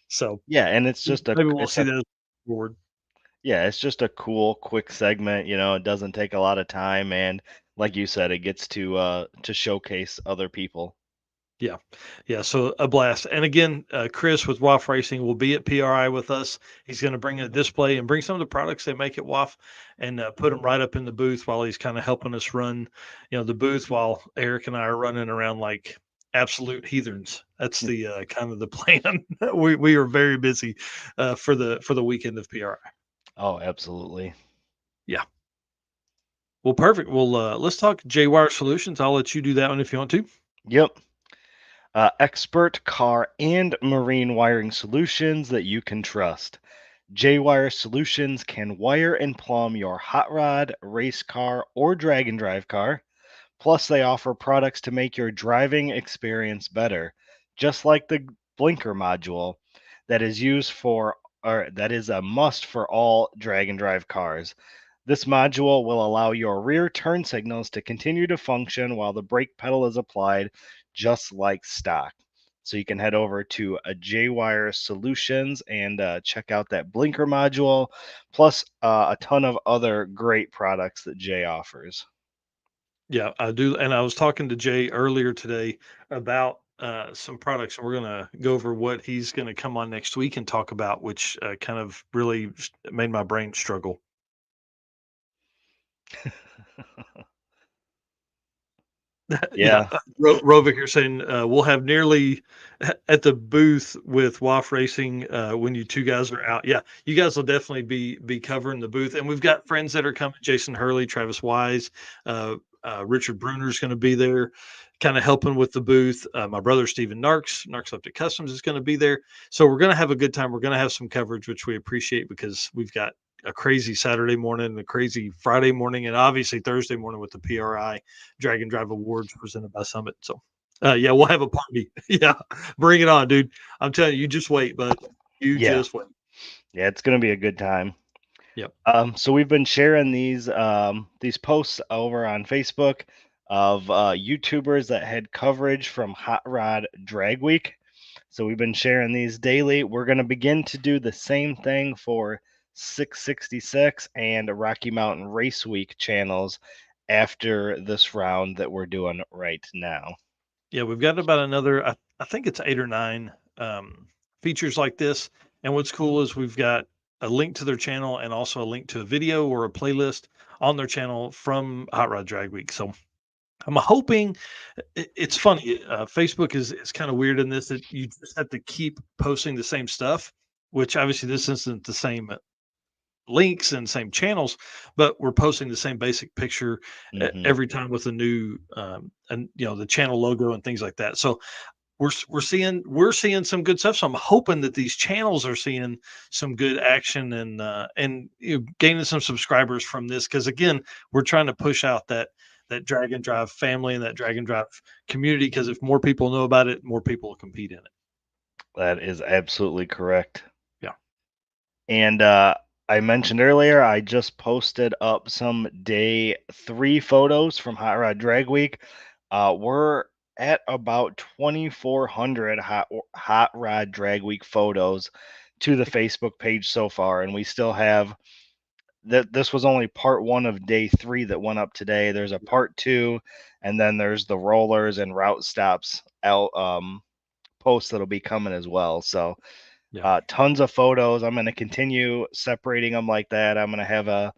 So Yeah, and it's just maybe we'll see that forward. yeah, it's just a cool, quick segment. It doesn't take a lot of time, and like you said, it gets to showcase other people. Yeah. Yeah. So a blast. And again, Chris with WAF Racing will be at PRI with us. He's going to bring a display and bring some of the products they make at WAF and put them right up in the booth while he's kind of helping us run, the booth while Eric and I are running around like absolute heathens. That's the kind of the plan. We are very busy for the weekend of PRI. Oh, absolutely. Yeah. Well, perfect. Well, let's talk J Wire Solutions. I'll let you do that one if you want to. Yep. Expert car and marine wiring solutions that you can trust. J-Wire Solutions can wire and plumb your hot rod, race car, or drag and drive car. Plus, they offer products to make your driving experience better, just like the blinker module that is used for, or that is a must for all drag and drive cars. This module will allow your rear turn signals to continue to function while the brake pedal is applied, just like stock. So you can head over to a J-Wire Solutions and check out that blinker module, plus a ton of other great products that Jay offers. Yeah, I do. And I was talking to Jay earlier today about some products, and we're going to go over what he's going to come on next week and talk about, which kind of really made my brain struggle. Yeah, Yeah. Rovic, you're saying we'll have nearly at the booth with WAF Racing when you two guys are out. Yeah, you guys will definitely be covering the booth, and we've got friends that are coming: Jason Hurley, Travis Wise, Richard Bruner's going to be there, kind of helping with the booth. My brother Stephen Narcs Customs is going to be there. So we're going to have a good time. We're going to have some coverage, which we appreciate because we've got a crazy Saturday morning, and a crazy Friday morning, and obviously Thursday morning with the PRI Drag and Drive Awards presented by Summit. So, yeah, we'll have a party. Yeah, bring it on, dude. I'm telling you, you just wait, bud. You Yeah. just wait. Yeah, it's going to be a good time. Yep. So we've been sharing these posts over on Facebook of YouTubers that had coverage from Hot Rod Drag Week. So we've been sharing these daily. We're going to begin to do the same thing for 666 and Rocky Mountain Race Week channels after this round that we're doing right now. Yeah, we've got about another, I think it's 8 or 9 features like this. And what's cool is we've got a link to their channel and also a link to a video or a playlist on their channel from Hot Rod Drag Week. So I'm hoping it's funny. Facebook is kind of weird in this that you just have to keep posting the same stuff, which obviously this isn't the same links and same channels, but we're posting the same basic picture Mm-hmm. every time with a new and the channel logo and things like that. So we're seeing some good stuff. So I'm hoping that these channels are seeing some good action and gaining some subscribers from this because again, we're trying to push out that drag and drive family and that drag and drive community because if more people know about it, more people will compete in it. That is absolutely correct. Yeah. And I mentioned earlier, I just posted up some day 3 photos from Hot Rod Drag Week. We're at about 2,400 Hot Rod Drag Week photos to the Facebook page so far, and we still have that. This was only part 1 of day 3 that went up today. There's a part 2, and then there's the rollers and route stops out posts that'll be coming as well. So Yeah. tons of photos. I'm going to continue separating them like that. I'm going to have a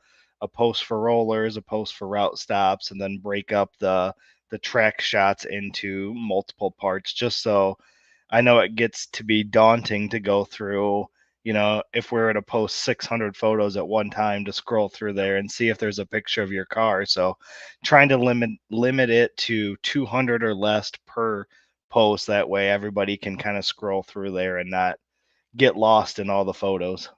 post for rollers, a post for route stops, and then break up the track shots into multiple parts, just so I know it gets to be daunting to go through. If we were to post 600 photos at one time, to scroll through there and see if there's a picture of your car. So trying to limit it to 200 or less per post. That way everybody can kind of scroll through there and not get lost in all the photos.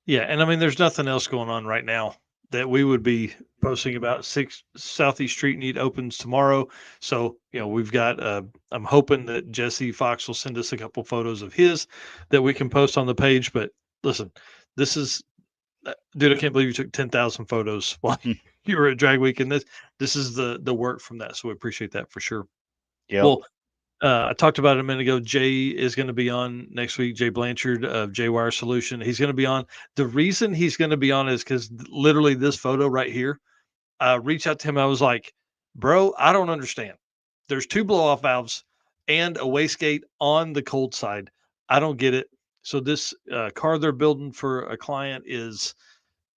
Yeah, and I mean, there's nothing else going on right now that we would be posting about. 6 Southeast Street Meet opens tomorrow, so we've got. I'm hoping that Jesse Fox will send us a couple photos of his that we can post on the page. But listen, this is, dude, I can't believe you took 10,000 photos while you were at Drag Week, and this is the work from that. So we appreciate that for sure. Yep. Well, I talked about it a minute ago. Jay is going to be on next week. Jay Blanchard of J Wire Solution. He's going to be on. The reason he's going to be on is because literally this photo right here. I reached out to him. I was like, "Bro, I don't understand. There's 2 blow off valves and a wastegate on the cold side. I don't get it." So this car they're building for a client is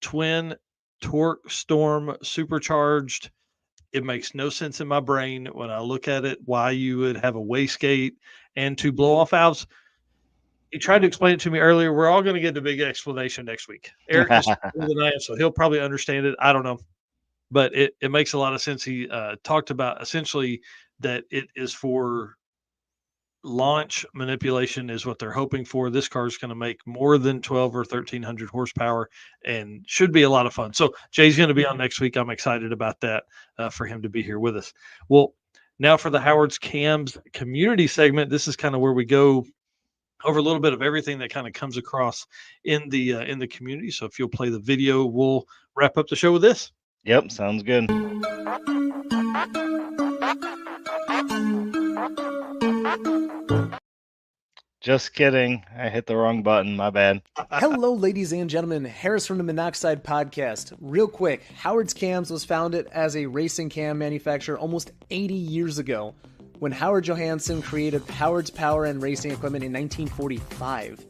twin torque storm supercharged. It makes no sense in my brain when I look at it why you would have a wastegate and 2 blow off valves. He tried to explain it to me earlier. We're all going to get a big explanation next week. Eric is smarter than I am, so he'll probably understand it. I don't know, but it makes a lot of sense. He talked about essentially that it is for launch manipulation is what they're hoping for. This car is going to make more than 12 or 1300 horsepower and should be a lot of fun. So Jay's going to be on next week. I'm excited about that for him to be here with us. Well, now for the Howard's Cams community segment, this is kind of where we go over a little bit of everything that kind of comes across in the community. So if you'll play the video, we'll wrap up the show with this. Yep, sounds good. Just kidding. I hit the wrong button. My bad. Hello, ladies and gentlemen. Harris from the Monoxide Podcast. Real quick, Howard's Cams was founded as a racing cam manufacturer almost 80 years ago when Howard Johansson created Howard's Power and Racing Equipment in 1945.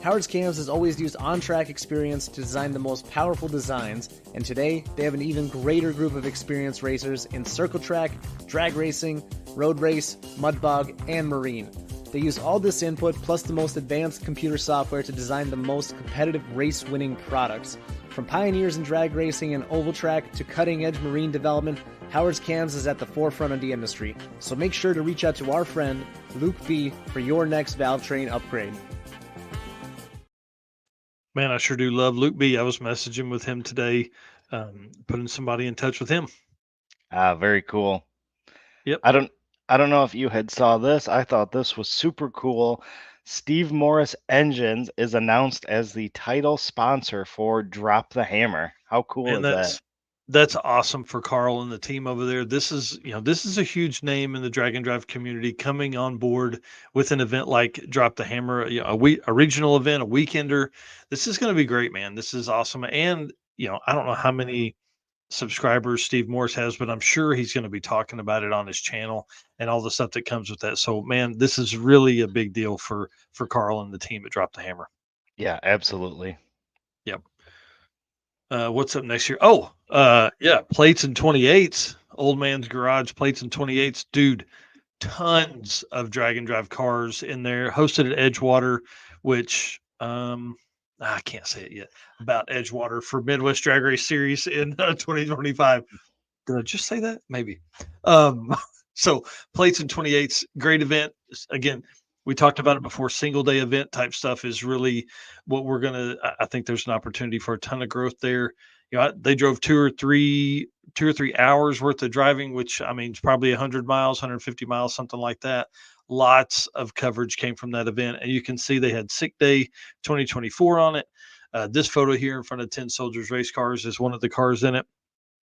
Howard's Cams has always used on-track experience to design the most powerful designs, and today they have an even greater group of experienced racers in circle track, drag racing, road race, mud bog, and marine. They use all this input plus the most advanced computer software to design the most competitive race-winning products. From pioneers in drag racing and oval track to cutting-edge marine development, Howard's Cams is at the forefront of the industry. So make sure to reach out to our friend Luke B for your next valve train upgrade. Man, I sure do love Luke B. I was messaging with him today, putting somebody in touch with him. Very cool. Yep. I don't know if you had saw this. I thought this was super cool. Steve Morris Engines is announced as the title sponsor for Drop the Hammer. How cool Man, is that? that's awesome for Carl and the team over there. This is a huge name in the drag and drive community coming on board with an event like Drop the Hammer, a regional event, a weekender. This is going to be great, man. This is awesome. And I don't know how many subscribers Steve Morris has, but I'm sure he's going to be talking about it on his channel and all the stuff that comes with that. So, man, this is really a big deal for Carl and the team at Drop the Hammer. Yeah, absolutely. Yep. What's up next year? Oh, yeah, plates and 28s. Old Man's Garage plates and 28s, dude. Tons of drag and drive cars in there. Hosted at Edgewater, which I can't say it yet about Edgewater for Midwest Drag Race Series in 2025. Did I just say that? Maybe. So plates and 28s, great event. Again, we talked about it before. Single day event type stuff is really what we're gonna. I think there's an opportunity for a ton of growth there. They drove 2 or 3 hours worth of driving, which I mean, it's probably 100 miles, 150 miles, something like that. lots of coverage came from that event, and you can see they had Sick Day 2024 on it. This photo here in front of 10 Soldiers race cars is one of the cars in it.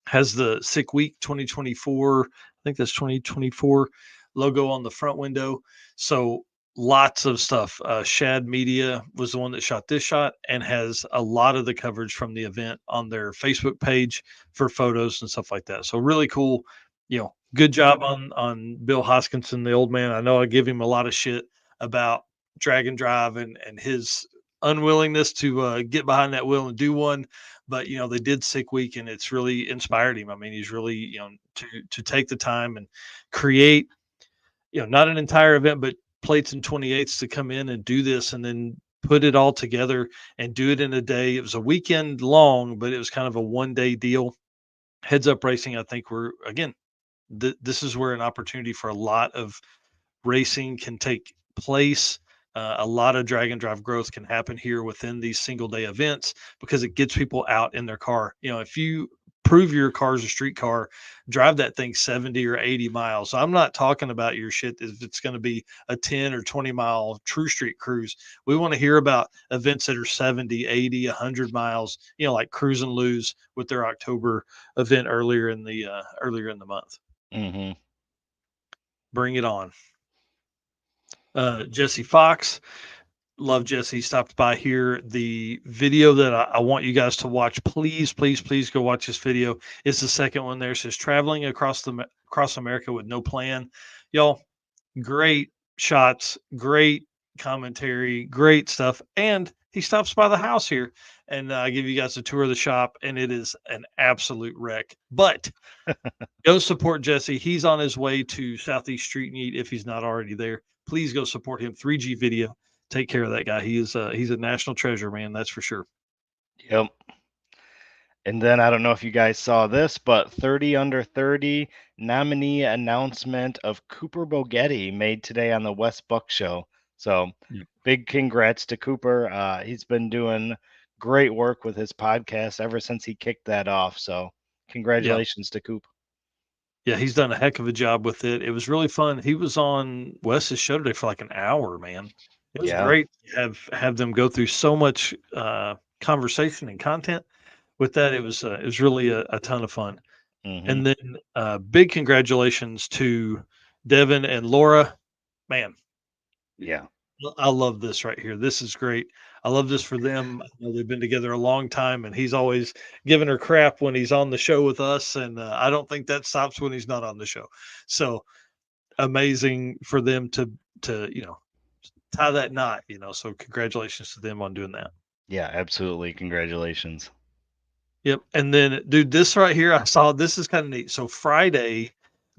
Has the Sick Week 2024, I think that's 2024 logo on the front window. So lots of stuff. Shad Media was the one that shot this shot and has a lot of the coverage from the event on their Facebook page for photos and stuff like that. So really cool. Good job on Bill Hoskinson, the old man. I know I give him a lot of shit about drag and drive and his unwillingness to get behind that wheel and do one, but they did Sick Week, and it's really inspired him. I mean, he's really to take the time and create not an entire event, but plates and 28s to come in and do this, and then put it all together and do it in a day. It was a weekend long, but it was kind of a 1 day deal. Heads Up Racing, I think we're again, this is where an opportunity for a lot of racing can take place. A lot of drag and drive growth can happen here within these single day events because it gets people out in their car. If you prove your car's a street car, drive that thing 70 or 80 miles. So I'm not talking about your shit if it's going to be a 10 or 20-mile true street cruise. We want to hear about events that are 70, 80, 100 miles, like Cruise and Lose with their October event earlier in the month. Mm-hmm. Bring it on. Jesse Fox, love Jesse. He stopped by here. The video that I want you guys to watch, please, please, please go watch this video. It's the second one there. It says traveling across America with no plan. Y'all, great shots, great commentary, great stuff. And he stops by the house here, and I give you guys a tour of the shop, and it is an absolute wreck. But go support Jesse. He's on his way to Southeast Street Meet if he's not already there. Please go support him. 3G Video. Take care of that guy. He's a national treasure, man. That's for sure. Yep. And then I don't know if you guys saw this, but 30 Under 30 nominee announcement of Cooper Bogetti made today on the Wes Buck Show. So big congrats to Cooper. He's been doing great work with his podcast ever since he kicked that off. So congratulations to Coop. Yeah, he's done a heck of a job with it. It was really fun. He was on Wes's show today for like an hour, man. It was great to have them go through so much conversation and content with that. It was really a ton of fun. Mm-hmm. And then big congratulations to Devin and Laura. Man, yeah, I love this right here. This is great. I love this for them. I know they've been together a long time, and he's always giving her crap when he's on the show with us. And I don't think that stops when he's not on the show. So amazing for them to tie that knot. So congratulations to them on doing that. Yeah, absolutely. Congratulations. Yep. And then, dude, this right here, I saw this is kind of neat. So Friday,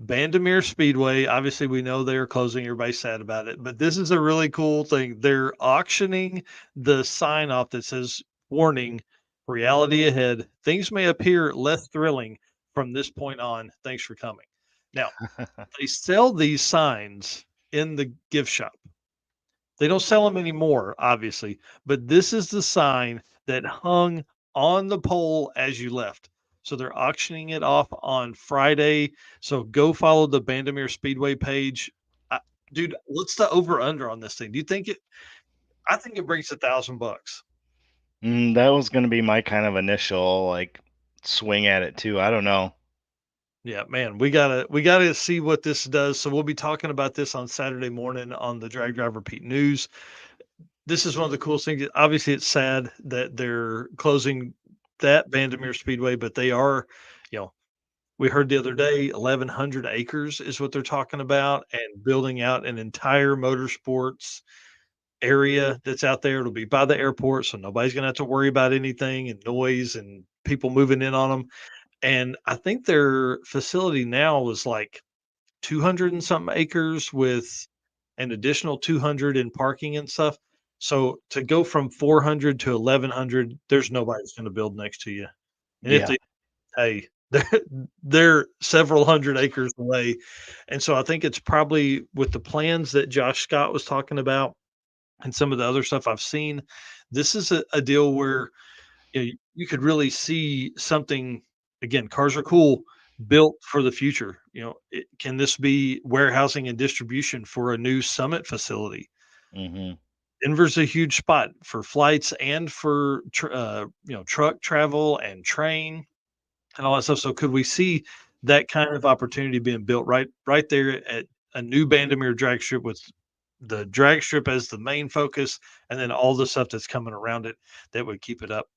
Bandimere Speedway, obviously we know they're closing. Everybody's sad about it, but this is a really cool thing. They're auctioning the sign off that says, warning, reality ahead. Things may appear less thrilling from this point on. Thanks for coming. Now, they sell these signs in the gift shop. They don't sell them anymore, obviously, but this is the sign that hung on the pole as you left. So they're auctioning it off on Friday. So go follow the Bandimere Speedway page. Dude, what's the over under on this thing? Do you think I think it brings $1,000. That was going to be my kind of initial swing at it too. I don't know. Yeah, man, we gotta see what this does. So we'll be talking about this on Saturday morning on the Drag Driver Pete News. This is one of the coolest things. Obviously, it's sad that they're closing that Bandimere Speedway, but they are, we heard the other day, 1,100 acres is what they're talking about, and building out an entire motorsports area that's out there. It'll be by the airport, so nobody's going to have to worry about anything and noise and people moving in on them. And I think their facility now is like 200 and something acres with an additional 200 in parking and stuff. So to go from 400 to 1,100, there's nobody's going to build next to you. And if Yeah. hey, they're several hundred acres away. And so I think it's probably with the plans that Josh Scott was talking about and some of the other stuff I've seen, this is a deal where you could really see something. Again, cars are cool, built for the future. Can this be warehousing and distribution for a new Summit facility? Hmm. Denver's a huge spot for flights and for truck travel and train and all that stuff. So could we see that kind of opportunity being built right there at a new Bandamere drag strip with the drag strip as the main focus, and then all the stuff that's coming around it that would keep it up,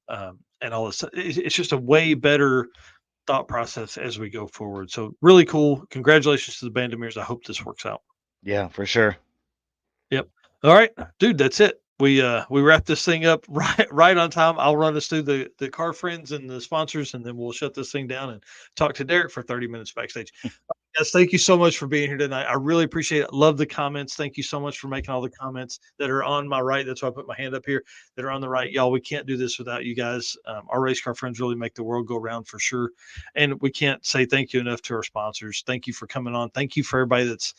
and all this. It's just a way better thought process as we go forward. So really cool. Congratulations to the Bandameres. I hope this works out. Yeah, for sure. Yep. All right, dude. That's it. We wrap this thing up right on time. I'll run us through the car friends and the sponsors, and then we'll shut this thing down and talk to Derek for 30 minutes backstage. Yes, thank you so much for being here tonight. I really appreciate it. Love the comments. Thank you so much for making all the comments that are on my right. That's why I put my hand up here. That are on the right, y'all. We can't do this without you guys. Our race car friends really make the world go round for sure, and we can't say thank you enough to our sponsors. Thank you for coming on. Thank you for everybody that's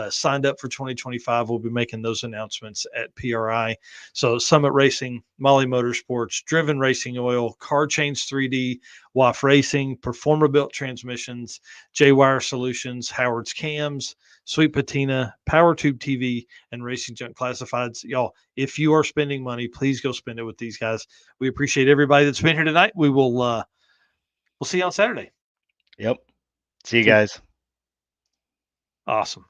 signed up for 2025. We'll be making those announcements at PRI. So Summit Racing, Molly Motorsports, Driven Racing Oil, Car Change 3D, WAF Racing, Performer Built Transmissions, J-Wire Solutions, Howard's Cams, Sweet Patina, Power Tube TV, and Racing Junk Classifieds. Y'all, if you are spending money, please go spend it with these guys. We appreciate everybody that's been here tonight. We'll see you on Saturday. Yep. See you guys. Awesome.